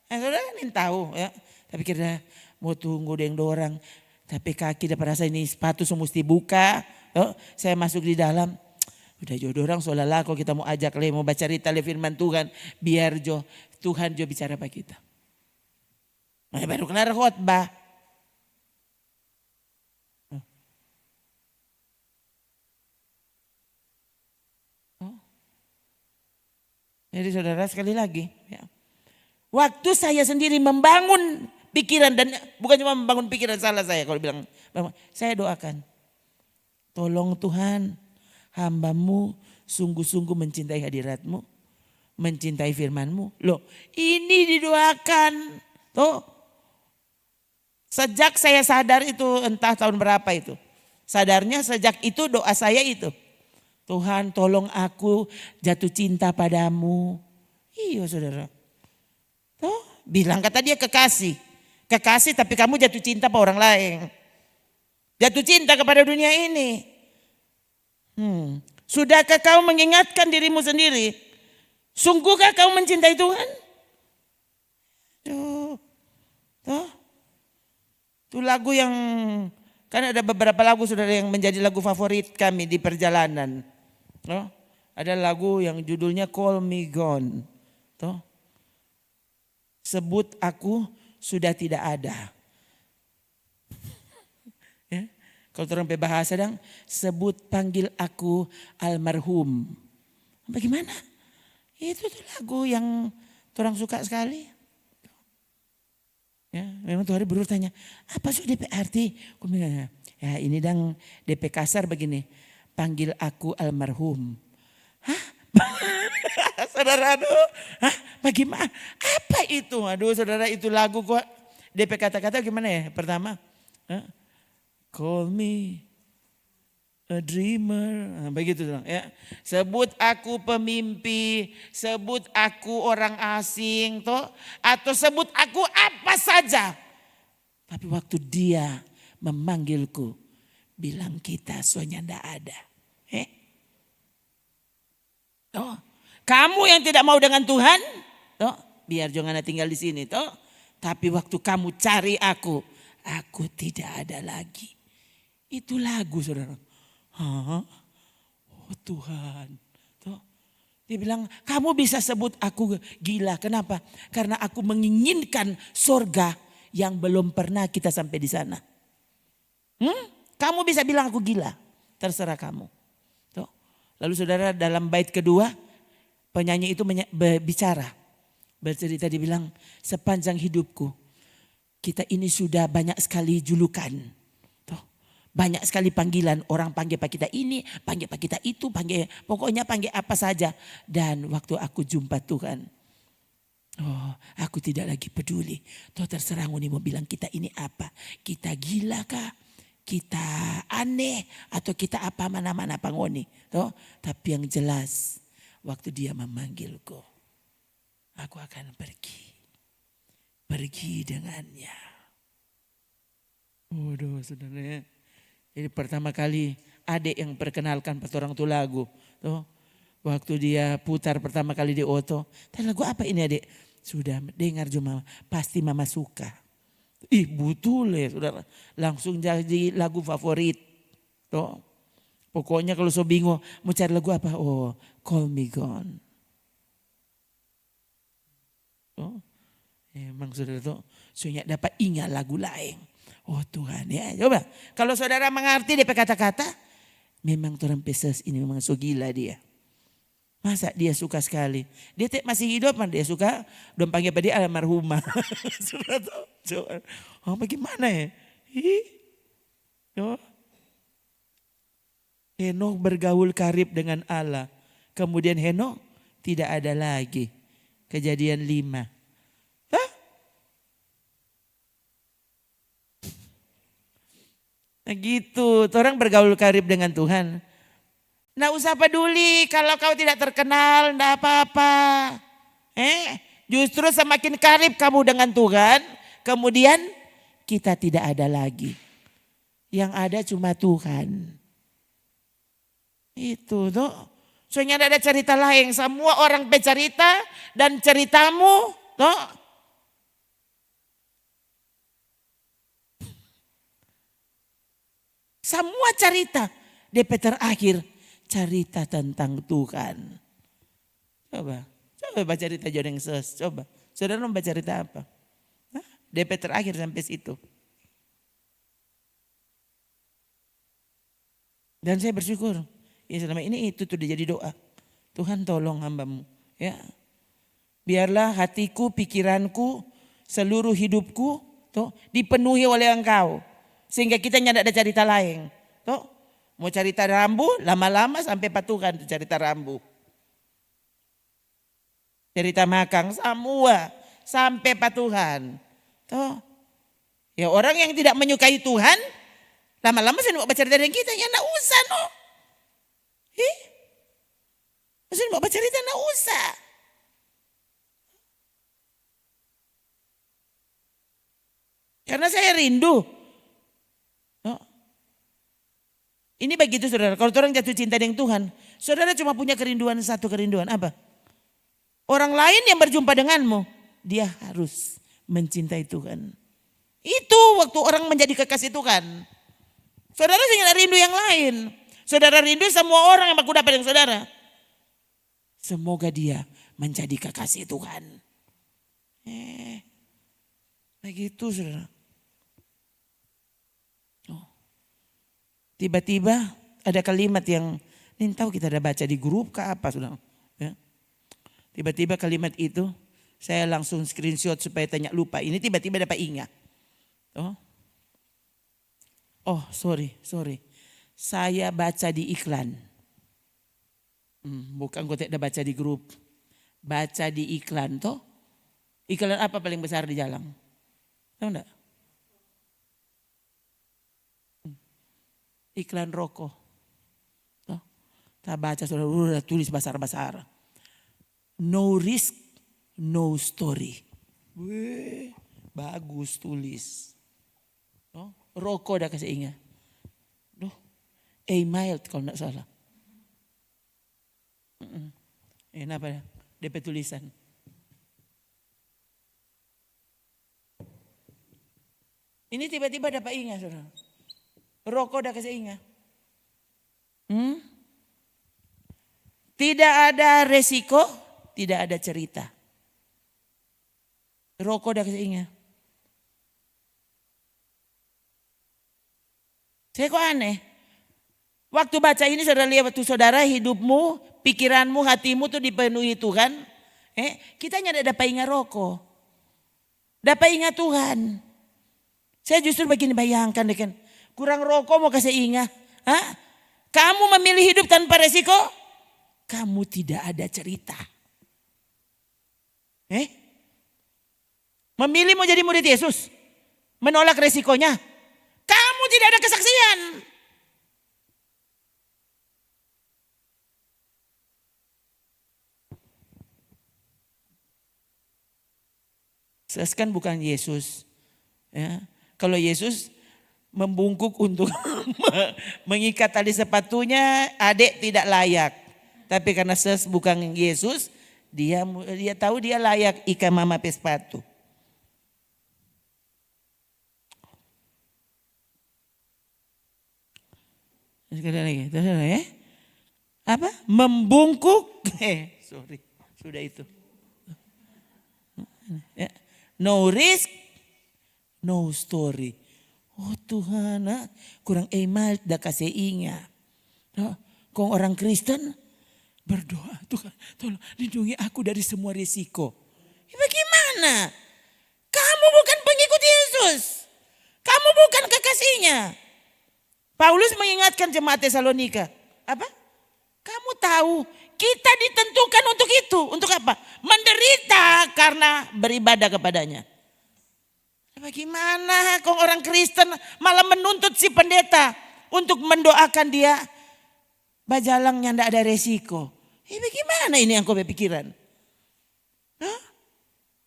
Saudara ini tahu ya. Tapi kira mau tunggu dengan orang. Tapi kaki dapat rasa ini sepatu mesti buka. Saya masuk di dalam. Udah jodoh orang seolah-olah kalau kita mau ajak mau baca cerita firman Tuhan. Biar Tuhan bicara sama kita. Baru kelar khotbah. Jadi saudara sekali lagi. Ya. Waktu saya sendiri membangun pikiran dan bukan cuma membangun pikiran salah saya kalau bilang. Saya doakan. Tolong Tuhan hamba-Mu sungguh-sungguh mencintai hadirat-Mu. Mencintai firman-Mu. Loh ini didoakan. Tuh. Sejak saya sadar itu entah tahun berapa itu. Sadarnya sejak itu doa saya itu. Tuhan tolong aku jatuh cinta padamu. Iya saudara. Tuh, bilang kata dia kekasih. Kekasih tapi kamu jatuh cinta pada orang lain. Jatuh cinta kepada dunia ini. Sudahkah kau mengingatkan dirimu sendiri? Sungguhkah kau mencintai Tuhan? Tuh. Itu lagu yang kan ada beberapa lagu saudara yang menjadi lagu favorit kami di perjalanan. Ada lagu yang judulnya Call Me Gone. Sebut aku sudah tidak ada. Ya, kalau orang bahasa dong, sebut panggil aku almarhum. Bagaimana? Itu tuh lagu yang orang suka sekali. Ya, memang tuh hari berulang tanya, apa sih DP arti? Ya ini dang DP kasar begini, panggil aku almarhum. Hah? Saudara aduh, bagaimana? Apa itu? Aduh saudara itu lagu kok DP kata-kata gimana ya? Pertama, call me a dreamer, begitu dong ya. Sebut aku pemimpi, sebut aku orang asing toh, atau sebut aku apa saja. Tapi waktu dia memanggilku, bilang kita soalnya ndak ada. Toh, kamu yang tidak mau dengan Tuhan, toh, biar jangan tinggal di sini toh. Tapi waktu kamu cari aku tidak ada lagi. Itu lagu saudara. Oh Tuhan. Tuh. Dia bilang kamu bisa sebut aku gila. Kenapa? Karena aku menginginkan sorga yang belum pernah kita sampai di sana. Kamu bisa bilang aku gila. Terserah kamu. Tuh. Lalu saudara dalam bait kedua penyanyi itu bicara. Bercerita dibilang sepanjang hidupku kita ini sudah banyak sekali julukan. Banyak sekali panggilan, orang panggil pak kita ini, panggil pak kita itu, pokoknya panggil apa saja. Dan waktu aku jumpa Tuhan, aku tidak lagi peduli. Toh terserah ngoni mau bilang kita ini apa, kita gila kah, kita aneh, atau kita apa mana-mana pangoni. Toh, tapi yang jelas, waktu dia memanggilku, aku akan pergi. Pergi dengannya. Waduh saudara. Jadi pertama kali adik yang perkenalkan pas orang tuh lagu. Tuh, waktu dia putar pertama kali di oto. Tadi lagu apa ini adik? Sudah dengar cuma pasti mama suka. Ih betul ya saudara. Langsung jadi lagu favorit. Tuh. Pokoknya kalau so bingung mau cari lagu apa? Oh Call Me Gone. Oh, emang saudara tuh soalnya dapat ingat lagu lain. Oh Tuhan ya coba. Kalau saudara mengerti dia kata-kata. Memang orang peses ini memang so gila dia. Masa dia suka sekali. Dia masih hidup man dia suka. Dong panggil pada dia almarhumah. Saudara tuh. Oh bagaimana ya? Oh. Henokh bergaul karib dengan Allah. Kemudian Henokh tidak ada lagi. Kejadian 5. Hah? Nah gitu. Orang bergaul karib dengan Tuhan. Nggak usah peduli kalau kau tidak terkenal. Nggak apa-apa. Justru semakin karib kamu dengan Tuhan. Kemudian kita tidak ada lagi. Yang ada cuma Tuhan. Itu tuh. Soalnya ada cerita lain. Semua orang bercerita dan ceritamu tuh. Semua cerita. DP terakhir cerita tentang Tuhan. Coba baca cerita Jodeng Ses. Coba. Saudara mau baca cerita apa? DP terakhir sampai situ. Dan saya bersyukur. Ya selama ini itu sudah jadi doa. Tuhan tolong hambamu. Ya. Biarlah hatiku, pikiranku, seluruh hidupku tuh, dipenuhi oleh Engkau. Sehingga kita tidak ada cerita lain. Tuh. Mau cerita rambu, lama-lama sampai patuhan tuh cerita rambu. Cerita makang, semua sampai patuhan. Tuh. Ya orang yang tidak menyukai Tuhan, lama-lama saya mau baca cerita dengan kita, ya enggak usah no. Maksudnya mau baca cerita enggak usah. Karena saya rindu. Oh. Ini begitu saudara, kalau orang jatuh cinta dengan Tuhan, saudara cuma punya kerinduan satu kerinduan, apa? Orang lain yang berjumpa denganmu, dia harus mencintai Tuhan. Itu waktu orang menjadi kekasih Tuhan. Saudara tidak rindu yang lain. Saudara rindu semua orang yang aku dapat dengan saudara. Semoga dia menjadi kekasih Tuhan. Begitu saudara. Oh. Tiba-tiba ada kalimat yang ini tahu kita ada baca di grup ke apa saudara. Ya. Tiba-tiba kalimat itu saya langsung screenshot supaya tanya lupa. Ini tiba-tiba dapat ingat. Oh sorry. Saya baca di iklan. Bukan gue tidak baca di grup. Baca di iklan toh. Iklan apa paling besar di jalan? Tahu enggak? Iklan rokok. Toh. Kita baca sudah tulis besar-besar. No risk, no story. Wih, bagus tulis. Oh, rokok dah kasih ingat. Mild kalau tidak salah. Apa ya? DP tulisan. Ini tiba-tiba dapat ingat saudara. Rokok dah kasih ingat. Tidak ada resiko, tidak ada cerita. Rokok dah kasih ingat. Saya kok aneh. Waktu baca ini saudara lihat waktu saudara hidupmu, pikiranmu, hatimu tuh dipenuhi Tuhan. Kita tidak dapat ingat rokok. Dapat ingat Tuhan. Saya justru begini bayangkan deh kan. Kurang rokok mau kasih ingat. Kamu memilih hidup tanpa resiko. Kamu tidak ada cerita. Memilih mau jadi murid Yesus. Menolak resikonya. Kamu tidak ada kesaksian. Kan bukan Yesus. Ya. Kalau Yesus membungkuk untuk mengikat tali sepatunya, adik tidak layak. Tapi karena Ses bukan Yesus, dia tahu dia layak ikat mama pe sepatu. Sekali lagi, ya. Apa? Membungkuk. Sorry, sudah itu. No risk, no story. Oh Tuhan, kurang emal dah kasih ingat. Kau orang Kristen berdoa, Tuhan tolong lindungi aku dari semua risiko. Bagaimana? Kamu bukan pengikut Yesus. Kamu bukan kekasihnya. Paulus mengingatkan jemaat Tesalonika. Apa? Kamu tahu kita ditentukan untuk itu. Untuk apa? Menderita karena beribadah kepadanya. Bagaimana kau orang Kristen malah menuntut si pendeta untuk mendoakan dia bajalangnya tidak ada resiko. Bagaimana ini yang kau berpikiran?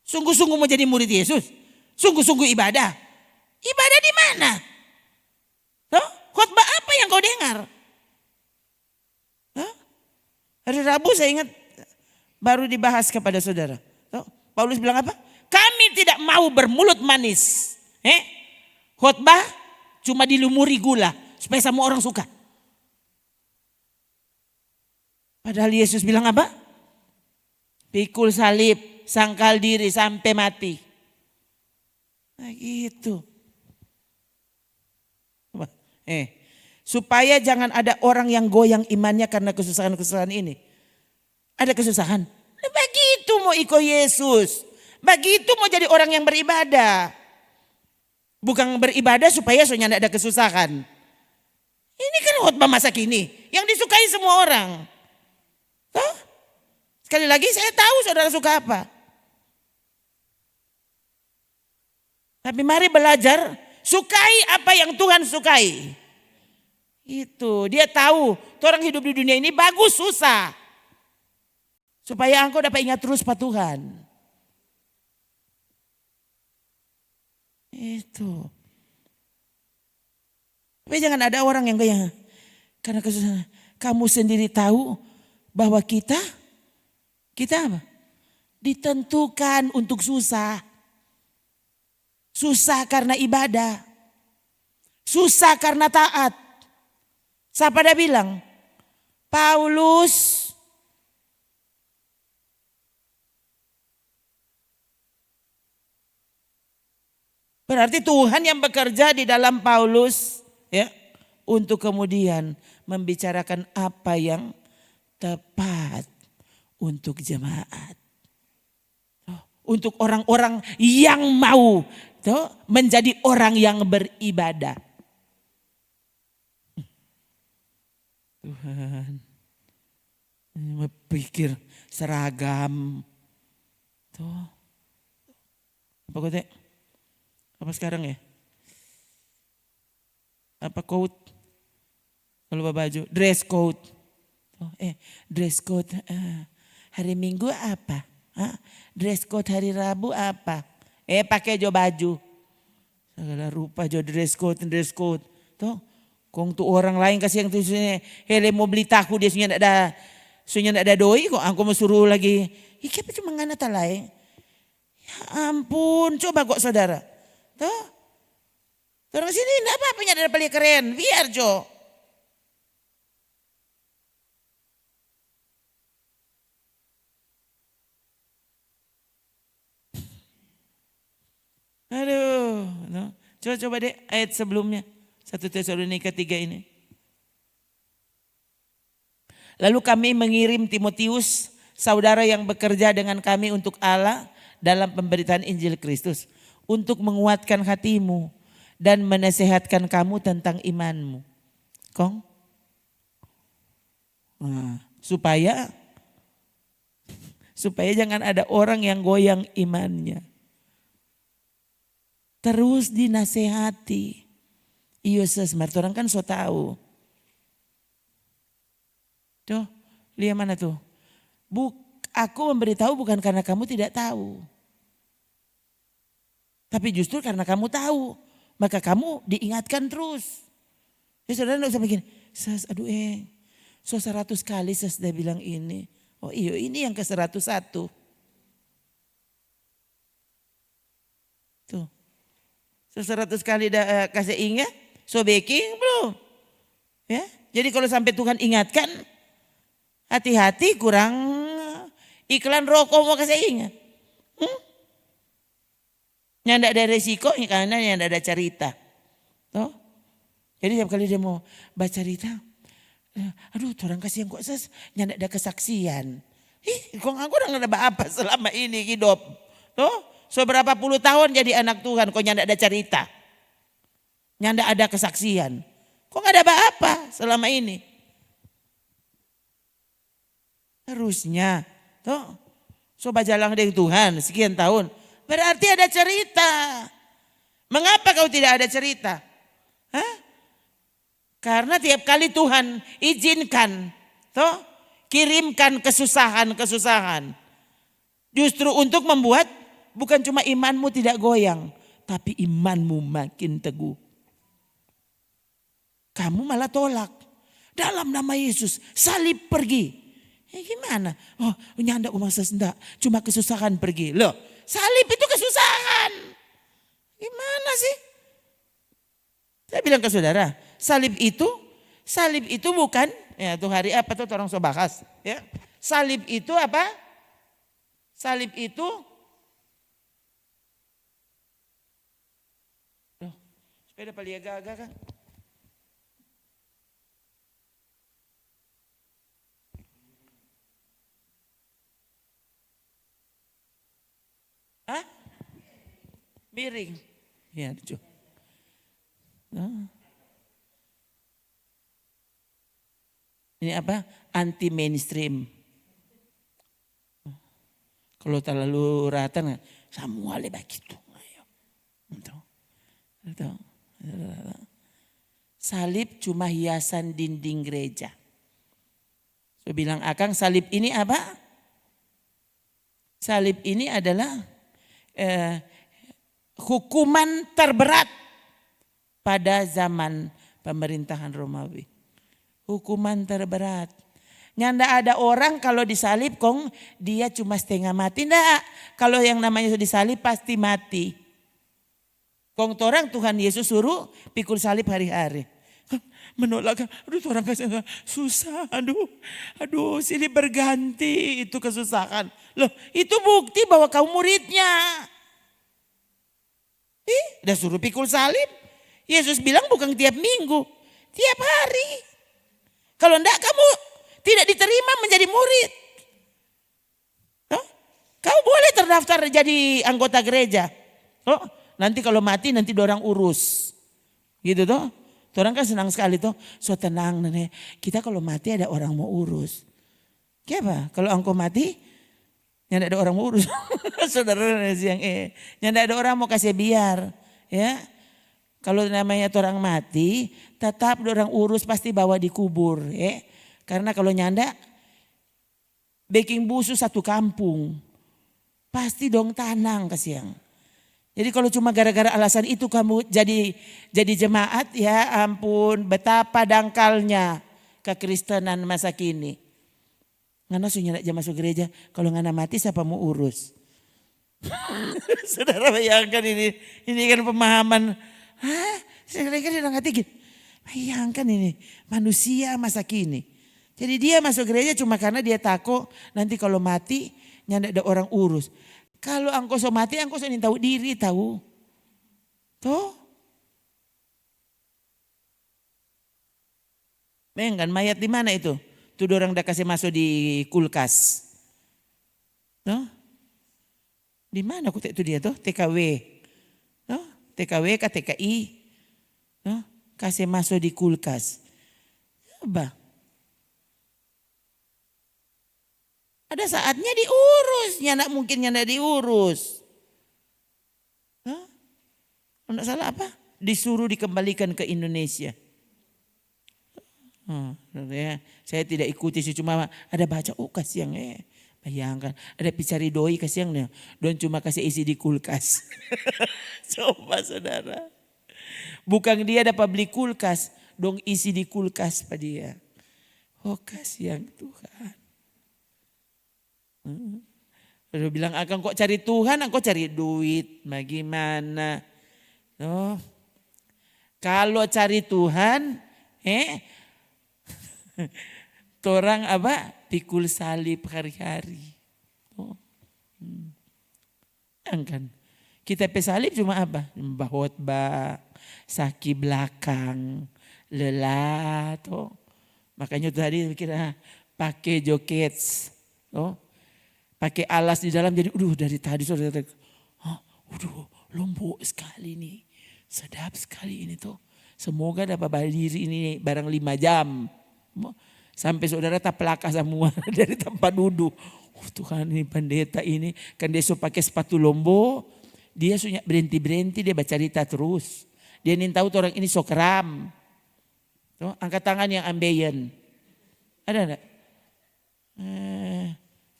Sungguh-sungguh mau jadi murid Yesus? Sungguh-sungguh ibadah? Ibadah di mana? Khotbah apa yang kau dengar? Hari Rabu saya ingat baru dibahas kepada saudara. Paulus bilang apa? Kami tidak mau bermulut manis. Khotbah cuma dilumuri gula supaya semua orang suka. Padahal Yesus bilang apa? Pikul salib, sangkal diri sampai mati. Nah gitu. Supaya jangan ada orang yang goyang imannya karena kesusahan-kesusahan ini. Ada kesusahan. Begitu mau ikut Yesus. Begitu mau jadi orang yang beribadah. Bukan beribadah supaya soalnya tidak ada kesusahan. Ini kan khotbah masa kini. Yang disukai semua orang. Sekali lagi saya tahu saudara suka apa. Tapi mari belajar. Sukai apa yang Tuhan sukai. Itu dia tahu orang hidup di dunia ini bagus susah. Supaya engkau dapat ingat terus pada Tuhan. Itu. Tapi jangan ada orang yang kayak karena kesusahan. Kamu sendiri tahu bahwa kita apa? Ditentukan untuk susah. Susah karena ibadah. Susah karena taat. Siapa dah bilang? Paulus. Berarti Tuhan yang bekerja di dalam Paulus ya untuk kemudian membicarakan apa yang tepat untuk jemaat. Untuk orang-orang yang mau menjadi orang yang beribadah. Tuhan, pikir seragam. Tuh. Apa kote? Apa sekarang ya? Apa coat? Kalau baju, dress code. Dress code hari Minggu apa? Dress code hari Rabu apa? Pakai jo baju. Segala rupa jo dress code. Tuh. Kong tu orang lain kasih yang tulisnya hele mau beli tahu dia sunya ndak ada doi kok aku mau suruh lagi. Iki apa cuma ngana talai. Ya ampun, coba kok saudara. Tuh. Orang sini enggak apa-apanya ada paling keren, biar Jo. Aduh, no. Coba deh ayat sebelumnya. 1 Tesalonika 3 ini. Lalu kami mengirim Timotius, saudara yang bekerja dengan kami untuk Allah dalam pemberitaan Injil Kristus. Untuk menguatkan hatimu dan menasehatkan kamu tentang imanmu. Kong? Nah, supaya jangan ada orang yang goyang imannya. Terus dinasehati. Iya sesmart orang kan so tahu. Tuh, lihat mana tuh. Aku memberitahu bukan karena kamu tidak tahu. Tapi justru karena kamu tahu, maka kamu diingatkan terus. Ya saudara enggak usah bikin, aduh so 100 kali saya sudah bilang ini. Oh iya ini yang ke 101. Tuh. So 100 kali kasih ingat, so baking belum. Ya, jadi kalau sampai Tuhan ingatkan, hati-hati kurang iklan rokok mau kasih ingat. Yang tidak ada resiko, karena yang tidak ada cerita. Tuh. Jadi setiap kali dia mau baca cerita, aduh orang kasih yang kok yang tidak ada kesaksian. Kok aku udah nggak ada apa selama ini hidup. Tuh, so berapa puluh tahun jadi anak Tuhan, kok yang tidak ada cerita. Yang tidak ada kesaksian. Kok nggak ada apa-apa selama ini. Harusnya, tuh, so bajalang dengan Tuhan sekian tahun. Berarti ada cerita. Mengapa kau tidak ada cerita? Hah? Karena tiap kali Tuhan izinkan, toh, kirimkan kesusahan-kesusahan. Justru untuk membuat bukan cuma imanmu tidak goyang, tapi imanmu makin teguh. Kamu malah tolak. Dalam nama Yesus, salib pergi. Gimana? Oh nyanda umasa sendak, cuma kesusahan pergi. Loh, salib itu kesusahan. Gimana sih? Saya bilang ke saudara, salib itu bukan, ya tuh hari apa tuh orang so bahas, ya. Salib itu apa? Salib itu, sepeda paling agak-agak kan? Hah? Miring. Ya, lucu. Ini apa? Anti mainstream. Kalau terlalu rata, semua lebih begitu. Salib cuma hiasan dinding gereja. Saya bilang Akang, salib ini apa? Salib ini adalah hukuman terberat pada zaman pemerintahan Romawi. Hukuman terberat. Nyanda ada orang kalau disalib kong dia cuma setengah mati. Enggak, kalau yang namanya disalib pasti mati. Kong orang Tuhan Yesus suruh pikul salib hari-hari. Menolak, aduh orang kasih susah, aduh sini berganti itu kesusahan. Loh itu bukti bahwa kamu muridnya. Udah suruh pikul salib. Yesus bilang bukan tiap minggu, tiap hari. Kalau enggak kamu tidak diterima menjadi murid. Kau boleh terdaftar jadi anggota gereja. Nanti kalau mati nanti orang urus. Gitu toh. Orang kan senang sekali toh. So tenang nenek. Kita kalau mati ada orang mau urus. Kenapa? Kalau engkau mati, yang ada orang mau urus. Saudara yang yang ada orang mau kasih biar, ya. Kalau namanya orang mati, tetap orang urus pasti bawa dikubur, ya. Karena kalau nyanda, baking busu satu kampung, pasti dong tanang kasiang. Jadi kalau cuma gara-gara alasan itu kamu jadi jemaat, ya ampun, betapa dangkalnya kekristenan masa kini. Ngana sunya nak masuk gereja, kalau ngana mati siapa mau urus? Saudara bayangkan ini kan pemahaman. Saya kira udah ngerti gitu. Bayangkan ini manusia masa kini. Jadi dia masuk gereja cuma karena dia takut nanti kalau mati nyanda ada orang urus. Kalau engkau so mati engkau so tahu diri tahu. Tuh. Kan mayat di mana itu? Tuh orang udah kasih masuk di kulkas. Tuh. Di mana aku itu dia tuh? TKW. Tuh. TKW ke TKI. Tuh. Kasih masuk di kulkas. Coba. Ada saatnya diurus. Nyanda mungkin nyanda diurus. Hah? Enggak salah apa? Disuruh dikembalikan ke Indonesia. Ya, saya tidak ikuti sih cuma ada baca kasihan Bayangkan ada picari doi kasihan don cuma kasih isi di kulkas. Coba saudara. Bukan dia dapat beli kulkas, dong isi di kulkas pada dia. Oh kasihan Tuhan. Lalu bilang akan kok cari Tuhan, kok cari duit, bagaimana? Oh. Kalau cari Tuhan, torang apa? Pikul salib hari-hari. Oh. Kan kita pesalib cuma apa? Bahotbah, sakit belakang, lelah. Toh. Makanya tadi kira pakai joket. Oh. Pakai alas di dalam jadi dari tadi saudara. Lombok sekali nih. Sedap sekali ini tuh. Semoga dapat berdiri ini barang 5 jam. Sampai saudara tak pelaka semua dari tempat duduk. Tuhan ini pendeta ini kan dia suka pakai sepatu lombo. Dia suka berhenti dia baca cerita terus. Dia ingin tahu orang ini sokram. Tuh, angkat tangan yang ambeien. Ada enggak?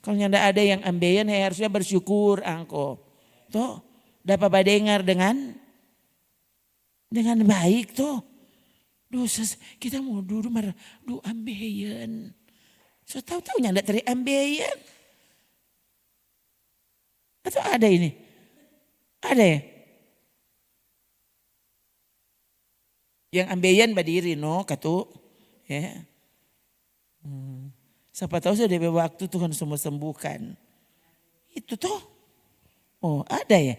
Kalau tidak ada yang ambeien harusnya bersyukur angko. Tuh dapat badengar dengan baik tuh. Dosa kita mau duduk marah, ambeien. So tahu-tahu nyandak dari ambeien. Atau ada ini? Ada ya? Yang ambeien berdiri katu. Ya. Siapa tahu sudah waktu Tuhan semua sembuhkan. Itu tuh. Oh ada ya?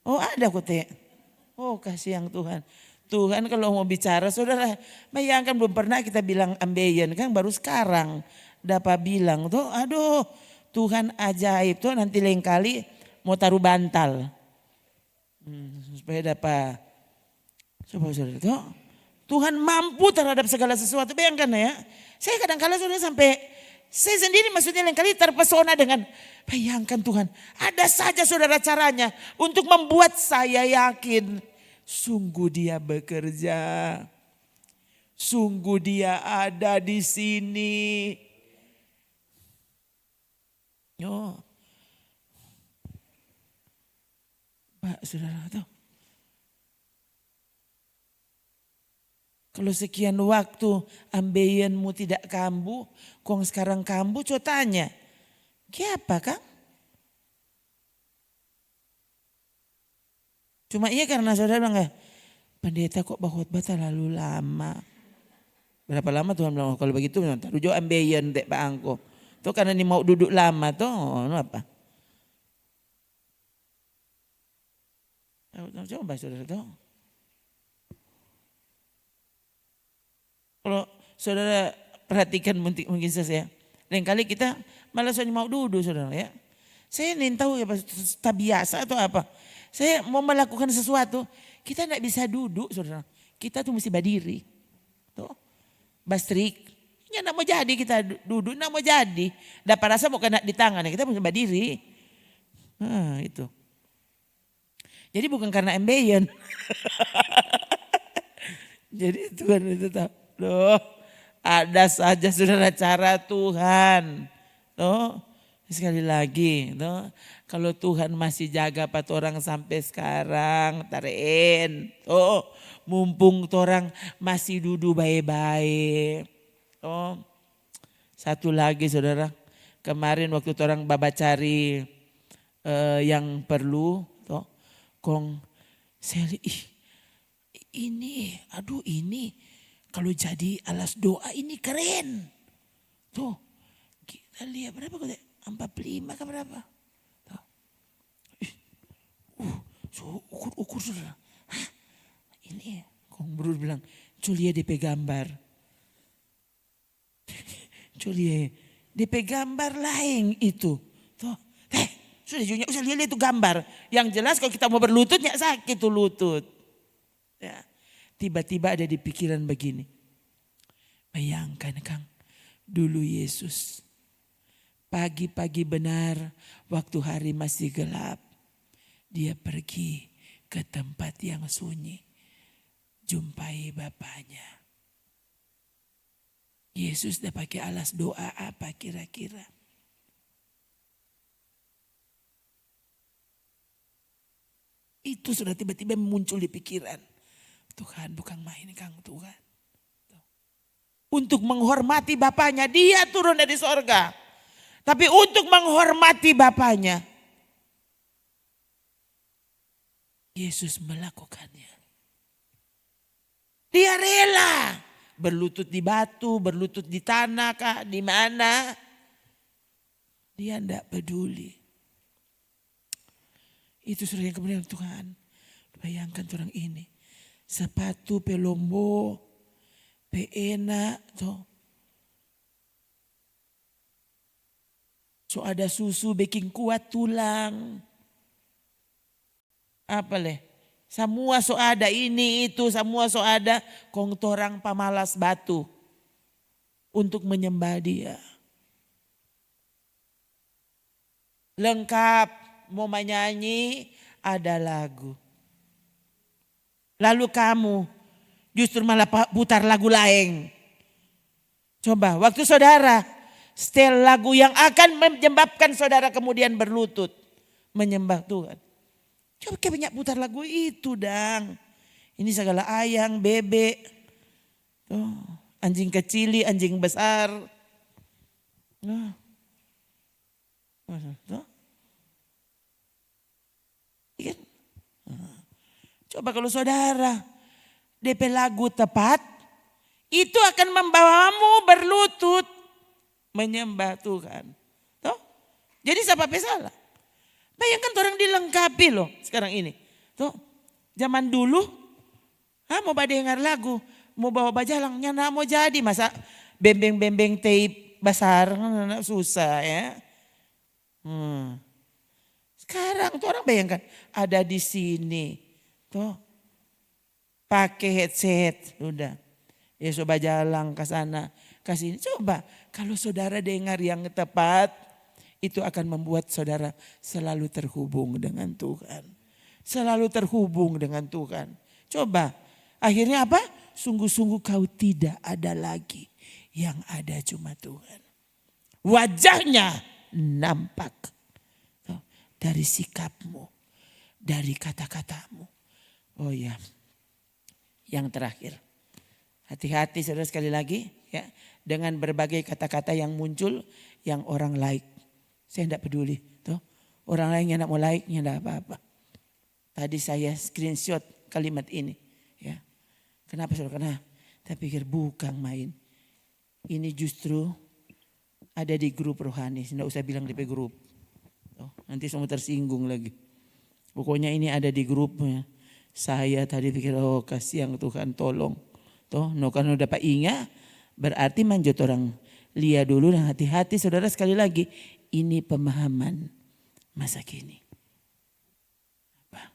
Oh ada kok teh. Oh kasih yang Tuhan. Tuhan kalau mau bicara saudara, bayangkan belum pernah kita bilang ambeien kan baru sekarang dapat bilang tuh aduh Tuhan ajaib tuh nanti lain kali mau taruh bantal. Supaya dapat coba saudara tuh Tuhan mampu terhadap segala sesuatu. Bayangkan ya, saya kadang-kadang saudara sampai saya sendiri maksudnya lain kali terpesona dengan bayangkan Tuhan ada saja saudara caranya untuk membuat saya yakin. Sungguh dia bekerja. Sungguh dia ada di sini. Pak saudara tahu. Kalau sekian waktu ambeianmu tidak kambuh. Kong sekarang kambuh coba tanya. Kenapa Kang? Cuma iya karena saudara bilang pendeta kok bahut bata lalu lama. Berapa lama Tuhan bilang kalau begitu taruh jo ambeien dek Pak Angko. Tuh karena ini mau duduk lama tuh apa? Coba saudara tuh. Kalau saudara perhatikan mungkin saya. Lain kali kita malah soalnya mau duduk saudara ya. Saya ingin tahu ya tak biasa atau apa. Saya mau melakukan sesuatu, kita tidak bisa duduk saudara. Kita tuh mesti berdiri. Tuh, bastrik. Ya tidak mau jadi kita duduk, tidak mau jadi. Dapat rasa mau kena di tangan, kita mesti berdiri. Nah itu. Jadi bukan karena ambeien. Jadi Tuhan itu tahu. Loh, ada saja saudara cara Tuhan. Tuh. Sekali lagi, kalau Tuhan masih jaga pat orang sampai sekarang, tarin. Oh, mumpung orang masih duduk baik-baik. Oh, satu lagi saudara, kemarin waktu orang baba cari yang perlu, kong saya ini kalau jadi alas doa ini keren. Tuh, kita lihat berapa kok? 45 ke berapa? So ukur saudara. Hah? Ini kong bro bilang, Julia DP gambar. Julia DP gambar lain itu. Tuh, sudah Julia usah lihat itu gambar. Yang jelas kalau kita mau berlutut ya sakit tuh lutut. Ya. Tiba-tiba ada di pikiran begini. Bayangkan Kang, dulu Yesus pagi-pagi benar waktu hari masih gelap. Dia pergi ke tempat yang sunyi. Jumpai Bapaknya. Yesus dah pakai alas doa apa kira-kira? Itu sudah tiba-tiba muncul di pikiran. Tuhan bukan main Kang Tuhan. Untuk menghormati Bapaknya, dia turun dari sorga. Tapi untuk menghormati Bapaknya, Yesus melakukannya. Dia rela berlutut di batu, berlutut di tanah kah, di mana. Dia tidak peduli. Itu sudah yang kemudian Tuhan. Bayangkan orang ini. Sepatu pelombo, peena, so ada susu bikin kuat tulang. Apa leh? Semua so ada ini itu, semua so ada. Kong torang pamalas batu untuk menyembah dia. Lengkap mau menyanyi ada lagu. Lalu kamu justru malah putar lagu lain. Coba waktu saudara setel lagu yang akan menyebabkan saudara kemudian berlutut menyembah Tuhan. Coba kayak banyak putar lagu itu dang. Ini segala ayang, bebek, anjing kecili, anjing besar. Coba kalau saudara DP lagu tepat, itu akan membawamu berlutut menyembah Tuhan. Toh? Jadi siapa salah? Bayangkan orang dilengkapi loh sekarang ini. Toh? Zaman dulu, mau dengar lagu, mau bawa bajalangnya, mau jadi masa bembeng-bembeng tape besar, susah ya. Sekarang tuh orang bayangkan ada di sini, tuh pakai headset, udah, ya coba jalan ke sana, ke sini. Coba kalau saudara dengar yang tepat, itu akan membuat saudara selalu terhubung dengan Tuhan, selalu terhubung dengan Tuhan. Coba, akhirnya apa? Sungguh-sungguh kau tidak ada lagi, yang ada cuma Tuhan. Wajahnya nampak. Dari sikapmu, dari kata-katamu. Oh ya, yang terakhir. Hati-hati saudara sekali lagi ya. Dengan berbagai kata-kata yang muncul yang orang like. Saya tidak peduli. Tuh, orang lain yang tidak mau like-nya tidak apa-apa. Tadi saya screenshot kalimat ini. Ya. Kenapa saudara? Karena saya pikir bukan main. Ini justru ada di grup rohani. Tidak usah bilang di grup. Nanti semua tersinggung lagi. Pokoknya ini ada di grupnya. Saya tadi pikir kasihan Tuhan tolong. Toh, kan udah dapat ingat berarti manjot orang. Lihat dulu dan hati-hati saudara sekali lagi. Ini pemahaman masa kini. Apa?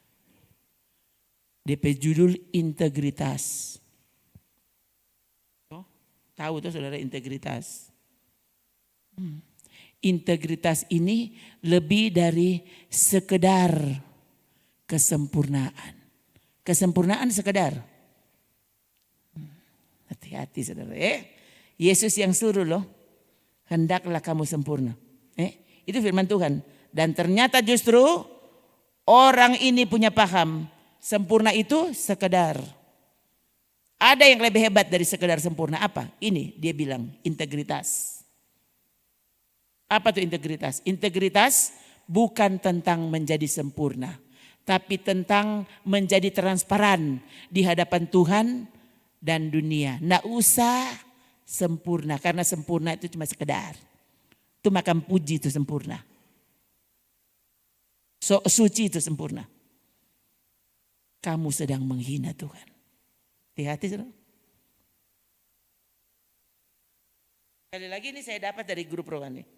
DP judul integritas. Tahu tuh saudara integritas. Integritas ini lebih dari sekedar kesempurnaan. Kesempurnaan sekedar. Hati-hati saudara. Yesus yang suruh loh. Hendaklah kamu sempurna. Itu firman Tuhan. Dan ternyata justru orang ini punya paham. Sempurna itu sekedar. Ada yang lebih hebat dari sekedar sempurna. Apa? Ini dia bilang integritas. Apa itu integritas? Integritas bukan tentang menjadi sempurna. Tapi tentang menjadi transparan di hadapan Tuhan dan dunia. Nggak usah sempurna. Karena sempurna itu cuma sekedar. Itu makan puji itu sempurna. Suci itu sempurna. Kamu sedang menghina Tuhan. Hati-hati saudara. Sekali lagi ini saya dapat dari grup rohani.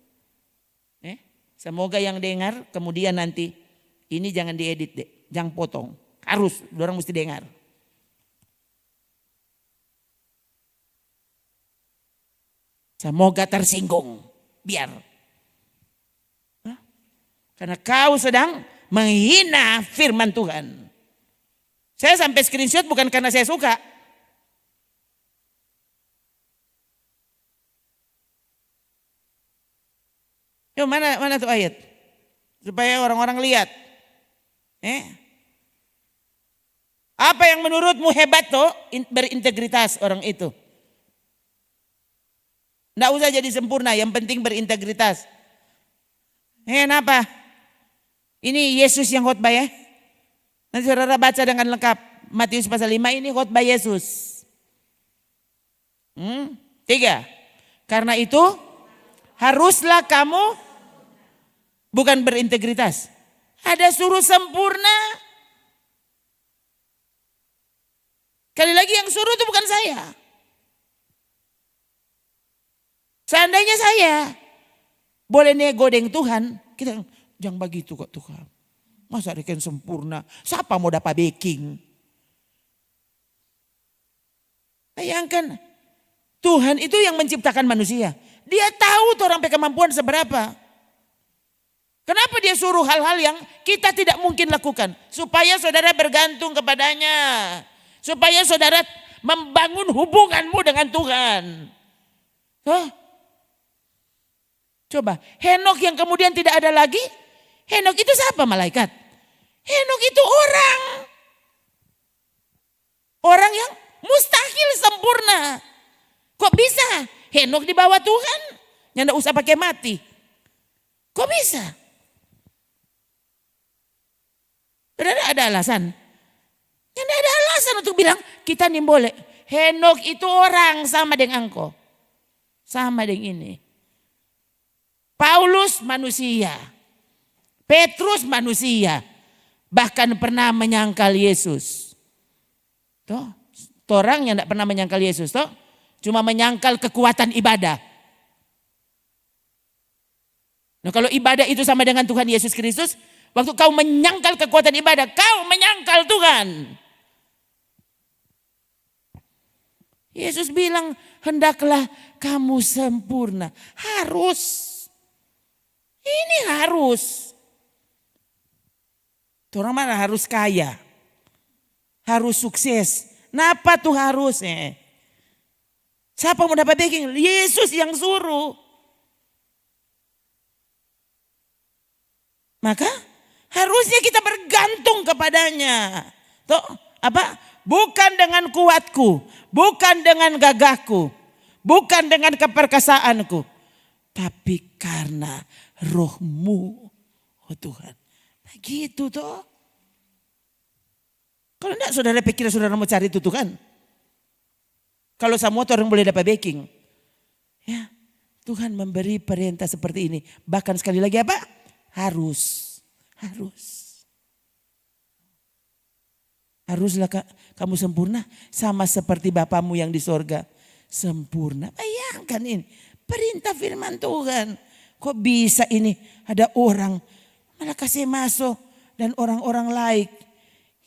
Semoga yang dengar kemudian nanti ini jangan diedit deh, jangan potong. Harus, orang mesti dengar. Semoga tersinggung, biar. Karena kau sedang menghina firman Tuhan. Saya sampai screenshot bukan karena saya suka. Mana tuh ayat? Supaya orang-orang lihat. Apa yang menurutmu hebat toh? Berintegritas orang itu. Nggak usah jadi sempurna, yang penting berintegritas. Kenapa? Ini Yesus yang khotbah ya. Nanti saudara baca dengan lengkap. Matius pasal 5 ini khotbah Yesus. 3. Karena itu haruslah kamu bukan berintegritas. Ada suruh sempurna. Kali lagi yang suruh itu bukan saya. Seandainya saya boleh nego dengan Tuhan, kita jangan begitu kok Tuhan. Masa rekan sempurna, siapa mau dapat baking? Bayangkan, Tuhan itu yang menciptakan manusia. Dia tahu tuh orang kemampuan seberapa. Kenapa dia suruh hal-hal yang kita tidak mungkin lakukan? Supaya saudara bergantung kepadanya. Supaya saudara membangun hubunganmu dengan Tuhan. Coba, Henok yang kemudian tidak ada lagi. Henok itu siapa malaikat? Henok itu orang. Orang yang mustahil sempurna. Kok bisa Henok di bawah Tuhan? Yang tidak usah pakai mati. Kok bisa? Saudara ada alasan? Yang tidak ada alasan untuk bilang kita nih boleh. Henok itu orang sama dengan engkau. Sama dengan ini. Paulus manusia. Petrus manusia. Bahkan pernah menyangkal Yesus. Tuh, orang yang tidak pernah menyangkal Yesus. Tuh, cuma menyangkal kekuatan ibadah. Nah kalau ibadah itu sama dengan Tuhan Yesus Kristus. Waktu kau menyangkal kekuatan ibadah. Kau menyangkal Tuhan. Yesus bilang hendaklah kamu sempurna. Harus. Ini harus. Orang mana harus kaya. Harus sukses. Kenapa tuh harus? Siapa mau dapat baking? Yesus yang suruh. Maka harusnya kita bergantung kepadanya. Tuh, apa? Bukan dengan kuatku, bukan dengan gagahku, bukan dengan keperkasaanku, tapi karena rohmu, oh Tuhan. Nah gitu toh. Kalau enggak saudara pikir saudara mau cari itu Tuhan. Kalau semua orang boleh dapat baking. Ya, Tuhan memberi perintah seperti ini. Bahkan sekali lagi apa? Harus. Haruslah kamu sempurna sama seperti Bapamu yang di sorga sempurna. Bayangkan ini perintah firman Tuhan. Kok bisa ini ada orang malah kasih masuk dan orang-orang lain.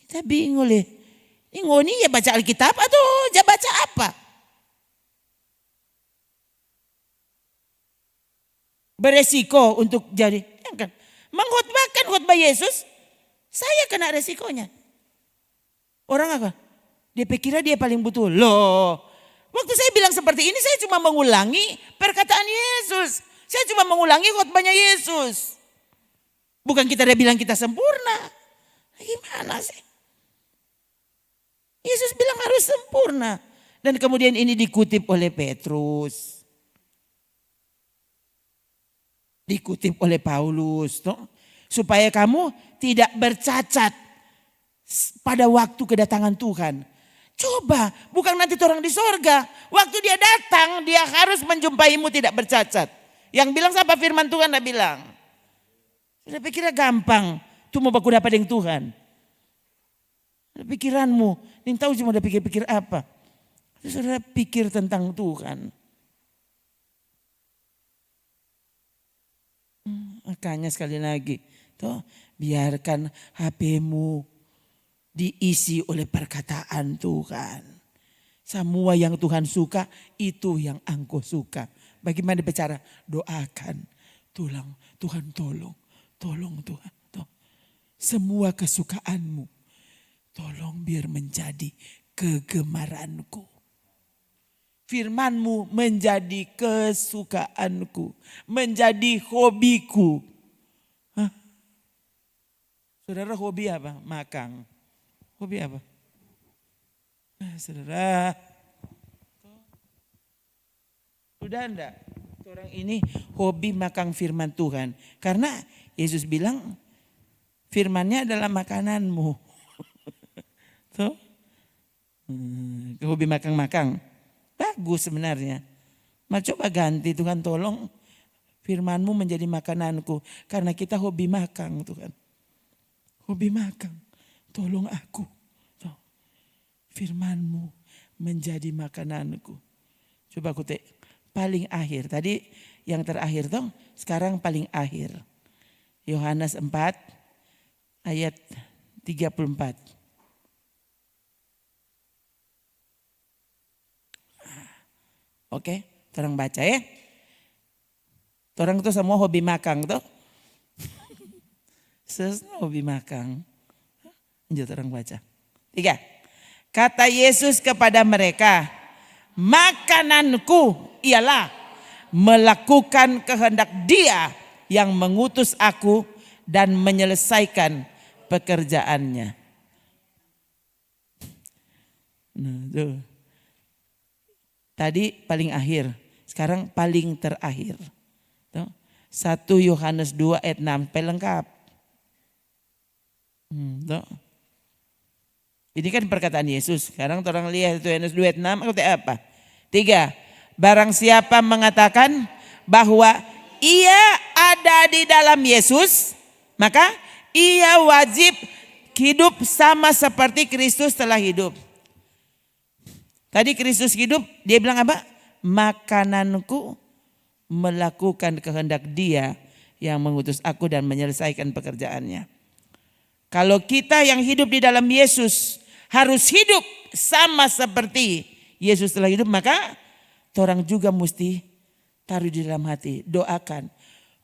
Kita bingung leh. Ini ya baca Alkitab atau ya baca apa? Beresiko untuk jadi. Mengkhotbahkan khotbah Yesus. Saya kena resikonya. Orang apa? Dia pikir dia paling betul. Loh, waktu saya bilang seperti ini saya cuma mengulangi perkataan Yesus. Saya cuma mengulangi khotbahnya Yesus. Bukan kita dia bilang kita sempurna. Gimana sih? Yesus bilang harus sempurna. Dan kemudian ini dikutip oleh Petrus. Dikutip oleh Paulus. Supaya kamu tidak bercacat pada waktu kedatangan Tuhan. Coba, bukan nanti orang di sorga. Waktu dia datang, dia harus menjumpaimu tidak bercacat. Yang bilang siapa? Firman Tuhan tidak bilang. Sudah pikirnya gampang. Itu mau baku dapat dengan Tuhan. Pikiranmu, ini tahu cuma ada pikir-pikir apa. Saudara pikir tentang Tuhan. Makanya sekali lagi. Biarkan HP-mu diisi oleh perkataan Tuhan. Semua yang Tuhan suka itu yang engkau suka. Bagaimana bicara? Doakan. Tuhan tolong. Tolong Tuhan. Semua kesukaanmu. Tolong biar menjadi kegemaranku. Firmanmu menjadi kesukaanku. Menjadi hobiku. Saudara hobi apa? Makan. Hobi apa? Saudara, udah enggak? Orang ini hobi makan firman Tuhan. Karena Yesus bilang firmannya adalah makananmu. Tuh. Hobi makan-makan. Bagus sebenarnya. Coba ganti, Tuhan tolong firmanmu menjadi makananku. Karena kita hobi makan, Tuhan. Hobi makan. Tolong aku. Tuh. Firmanmu menjadi makananku. Coba aku paling akhir. Tadi yang terakhir toh, sekarang paling akhir. Yohanes 4 ayat 34. Oke, orang baca ya. Orang itu semua hobi makan toh. Semua hobi makan. Lanjut orang baca. 3. Kata Yesus kepada mereka, makananku ialah melakukan kehendak Dia yang mengutus aku dan menyelesaikan pekerjaannya. Nah, tuh. Tadi paling akhir, sekarang paling terakhir. Tuh. 1 Yohanes 2 ayat 6 lengkap. Tuh. Ini kan perkataan Yesus. Sekarang orang lihat itu Yohanes 2 ayat 6 apa? 3. Barang siapa mengatakan bahwa ia ada di dalam Yesus, maka ia wajib hidup sama seperti Kristus telah hidup. Tadi Kristus hidup, dia bilang apa? Makananku melakukan kehendak Dia yang mengutus aku dan menyelesaikan pekerjaannya. Kalau kita yang hidup di dalam Yesus harus hidup sama seperti Yesus telah hidup, maka orang juga mesti taruh di dalam hati. Doakan,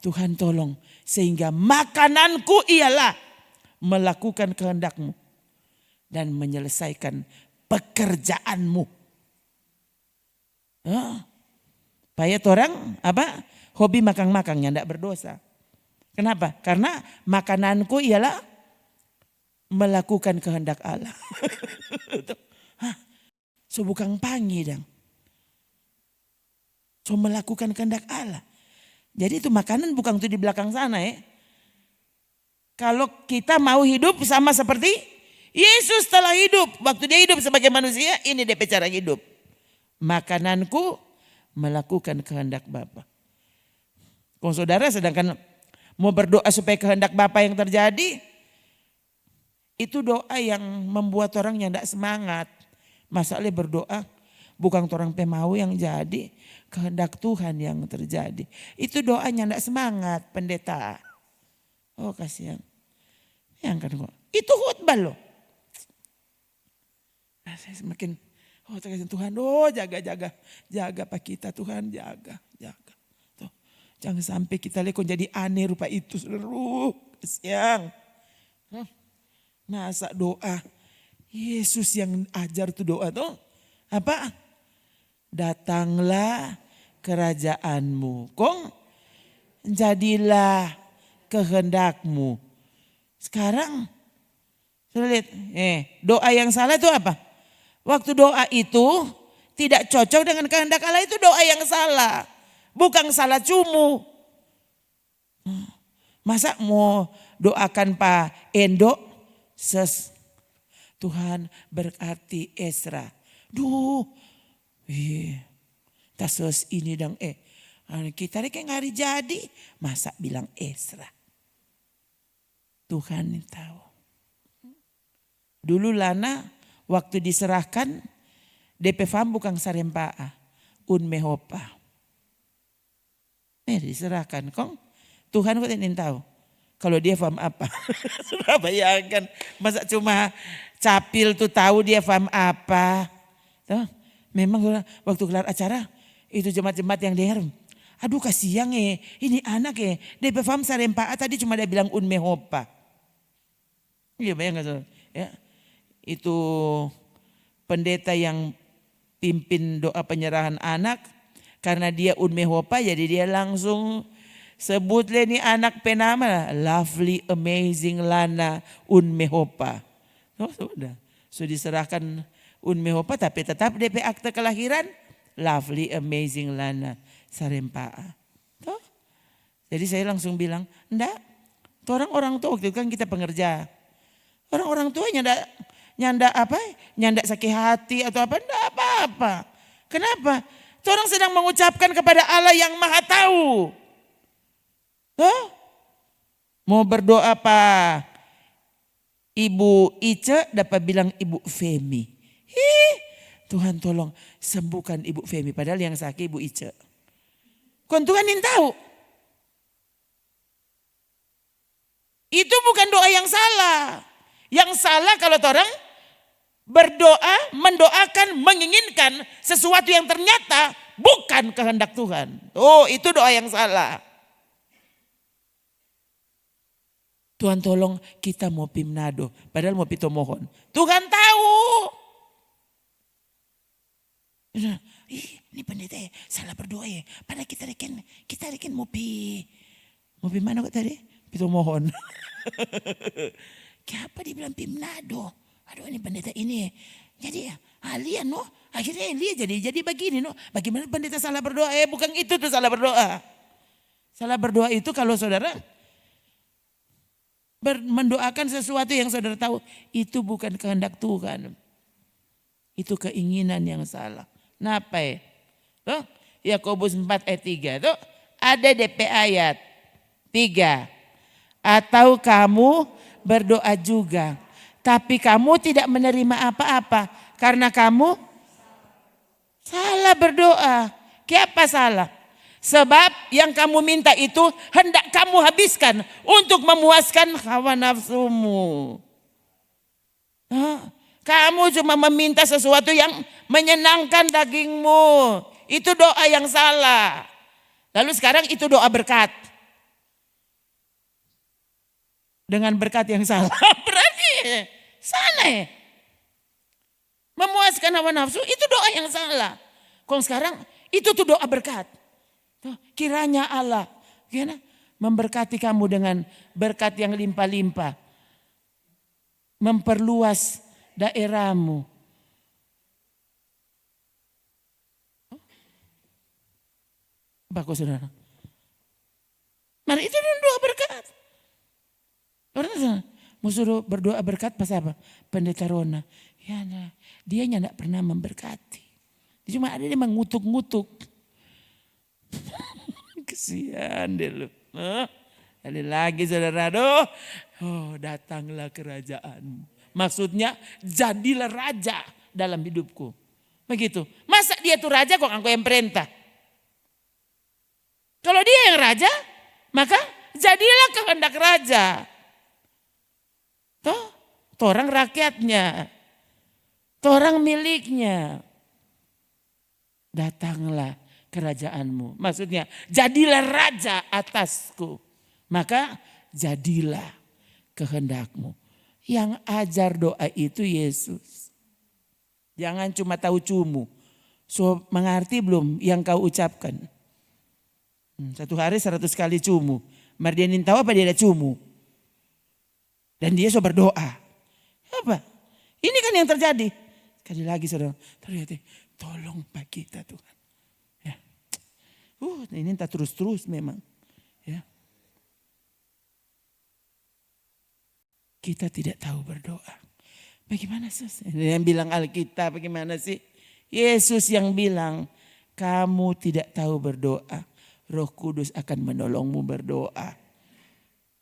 Tuhan tolong sehingga makananku ialah melakukan kehendak-Mu dan menyelesaikan pekerjaanmu. Supaya orang apa? Hobi makan-makannya tidak berdosa. Kenapa? Karena makananku ialah melakukan kehendak Allah. So bukan pangi dong. So melakukan kehendak Allah. Jadi itu makanan bukan itu di belakang sana ya. Kalau kita mau hidup sama seperti Yesus telah hidup. Waktu dia hidup sebagai manusia, ini dia cara hidup. Makananku melakukan kehendak Bapa. Kalau saudara sedangkan mau berdoa supaya kehendak Bapa yang terjadi, itu doa yang membuat orang yang tidak semangat. Masalahnya berdoa bukan orang pemau yang jadi, kehendak Tuhan yang terjadi. Itu doanya tidak semangat pendeta. Oh kasihan. Yang kan itu khutbah loh. Saya semakin Tuhan, jaga Pak kita Tuhan, jaga. Tuh, jangan sampai kita lihat jadi aneh rupa itu seluruh kasihan. Masa doa Yesus yang ajar tuh doa tuh apa? Datanglah kerajaanmu, kong jadilah kehendakmu. Sekarang sudah lihat, doa yang salah itu apa? Waktu doa itu tidak cocok dengan kehendak Allah, itu doa yang salah. Bukan salah cumu. Masa mau doakan Pak Endo, Tuhan berarti Esra. Tasos ini dong kita kayak ngari jadi, masa bilang Esra. Tuhan yang tahu. Dulu Lana waktu diserahkan, DP fam bukan sarempaa, unmehopa. Diserahkan, kong Tuhan kok tidak tahu. Kalau dia fam apa? Sudah bayangkan, masa cuma capil tuh tahu dia fam apa. Tuh, memang waktu gelar acara, itu jemaat-jemaat yang dengar, aduh kasihan ini anak DP fam sarempaa tadi cuma dia bilang unmehopa. Iya bayangkan ya. Itu pendeta yang pimpin doa penyerahan anak. Karena dia unmehopa jadi dia langsung sebutlah ini anak penama. Lovely, amazing Lana unmehopa. Oh sudah. So diserahkan Unmehopa tapi tetap DP akte kelahiran. Lovely, amazing, Lana Sarempaa. Tuh. Jadi saya langsung bilang, enggak. Tuh orang tua waktu itu kan kita pengerja. Orang tua nyanda apa? Nyanda sakit hati atau apa? Enggak apa-apa. Kenapa? Tuh orang sedang mengucapkan kepada Allah yang Maha Tahu. Tuh. Mau berdoa apa? Ibu Ice dapat bilang Ibu Femi. Tuhan tolong sembuhkan Ibu Femi. Padahal yang sakit Ibu Ice. Kon Tuhan yang tahu. Itu bukan doa yang salah. Yang salah kalau orang berdoa, mendoakan, menginginkan sesuatu yang ternyata bukan kehendak Tuhan. Oh, itu doa yang salah. Tuhan tolong kita mau pimnado. Padahal mau pito mohon. Tuhan tahu. Ini pendeta ya, salah berdoa ya. Padahal kita rekin mau pi mana kok tadi? Pito mohon. Kenapa dibilang pimnado? Aduh ini pendeta ini. Jadi Alia no. Akhirnya Elia jadi begini no. Bagaimana pendeta salah berdoa? Bukan itu tuh salah berdoa. Salah berdoa itu kalau saudara mendoakan sesuatu yang saudara tahu itu bukan kehendak Tuhan. Itu keinginan yang salah. Napa ya? Tuh, Yakobus 4 ayat 3 tuh ada DP ayat 3. Atau kamu berdoa juga, tapi kamu tidak menerima apa-apa karena kamu salah berdoa. Kenapa salah? Sebab yang kamu minta itu hendak kamu habiskan untuk memuaskan hawa nafsumu. Kamu cuma meminta sesuatu yang menyenangkan dagingmu. Itu doa yang salah. Lalu sekarang itu doa berkat. Dengan berkat yang salah. Berarti salah ya. Memuaskan hawa nafsu itu doa yang salah. Kalau sekarang itu tuh doa berkat. Kiranya Allah memberkati kamu dengan berkat yang limpah-limpah. Memperluas daerahmu. Bagus saudara. Mari itu doa berkat. Orang mau suruh berdoa berkat pas apa? Pendeta Rona. Ya nah, dia tidak pernah memberkati. Dia cuma ada dia mengutuk-ngutuk. Kesian deh lu. Kali lagi saudara. Oh datanglah kerajaan. Maksudnya jadilah raja dalam hidupku. Begitu. Masa dia tuh raja kok aku yang perintah. Kalau dia yang raja, maka jadilah kehendak raja. Orang rakyatnya. Orang miliknya. Datanglah kerajaanmu. Maksudnya jadilah raja atasku. Maka jadilah kehendakmu. Yang ajar doa itu Yesus. Jangan cuma tahu cumu. So mengerti belum yang kau ucapkan? Satu hari 100 kali cumu. Mari dia tahu apa dia ada cumu. Dan dia so berdoa. Apa? Ini kan yang terjadi. Sekali lagi saudara. Ternyata tolong Pak kita Tuhan. Ya. Ini tak terus-terus memang. Ya. Kita tidak tahu berdoa. Bagaimana sih? Yang bilang Alkitab bagaimana sih? Yesus yang bilang kamu tidak tahu berdoa. Roh Kudus akan menolongmu berdoa.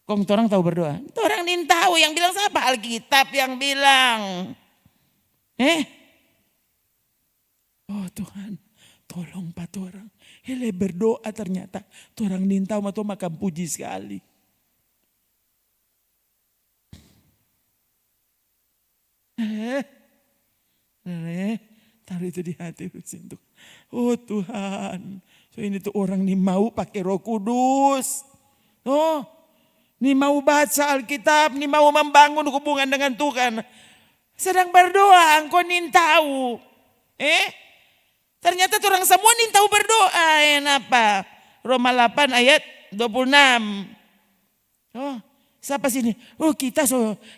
Kong orang tahu berdoa? Orang ini tahu yang bilang siapa? Alkitab yang bilang. Oh Tuhan, tolong Pak orang. Hele berdoa ternyata. Orang ini tahu atau makan puji sekali. Taruh itu di hati. Oh Tuhan. So ini tuh orang nih mau pakai Roh Kudus. Nih mau baca Alkitab, nih mau membangun hubungan dengan Tuhan. Sedang berdoa, engkau nih tahu. Ternyata orang semua nih tahu berdoa. Kenapa? Roma 8 ayat 26. Siapa sini?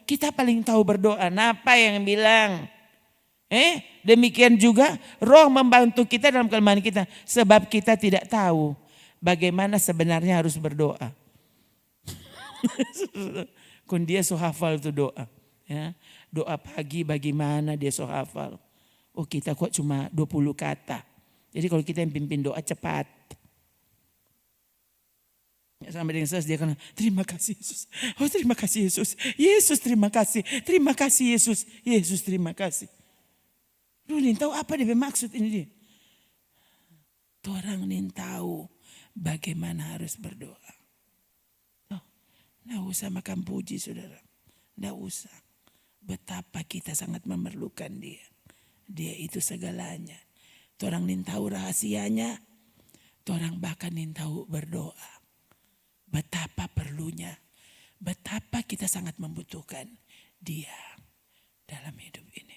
Kita paling tahu berdoa. Napa yang bilang? Demikian juga Roh membantu kita dalam kelemahan kita. Sebab kita tidak tahu bagaimana sebenarnya harus berdoa. Kun dia so hafal tuh doa. Ya, doa pagi bagaimana dia so hafal. Oh kita kok cuma 20 kata. Jadi kalau kita yang pimpin doa cepat. Ya, sama dengan dia kan terima kasih Yesus. Oh terima kasih Yesus. Yesus terima kasih. Terima kasih Yesus. Yesus terima kasih. Lu nih tahu apa dia bermaksud ini dia. Orang nih tahu bagaimana harus berdoa. Oh, nggak usah makan puji saudara. Nggak usah. Betapa kita sangat memerlukan dia. Dia itu segalanya. Orang nih tahu rahasianya. Orang bahkan nih tahu berdoa. Betapa perlunya. Betapa kita sangat membutuhkan dia dalam hidup ini.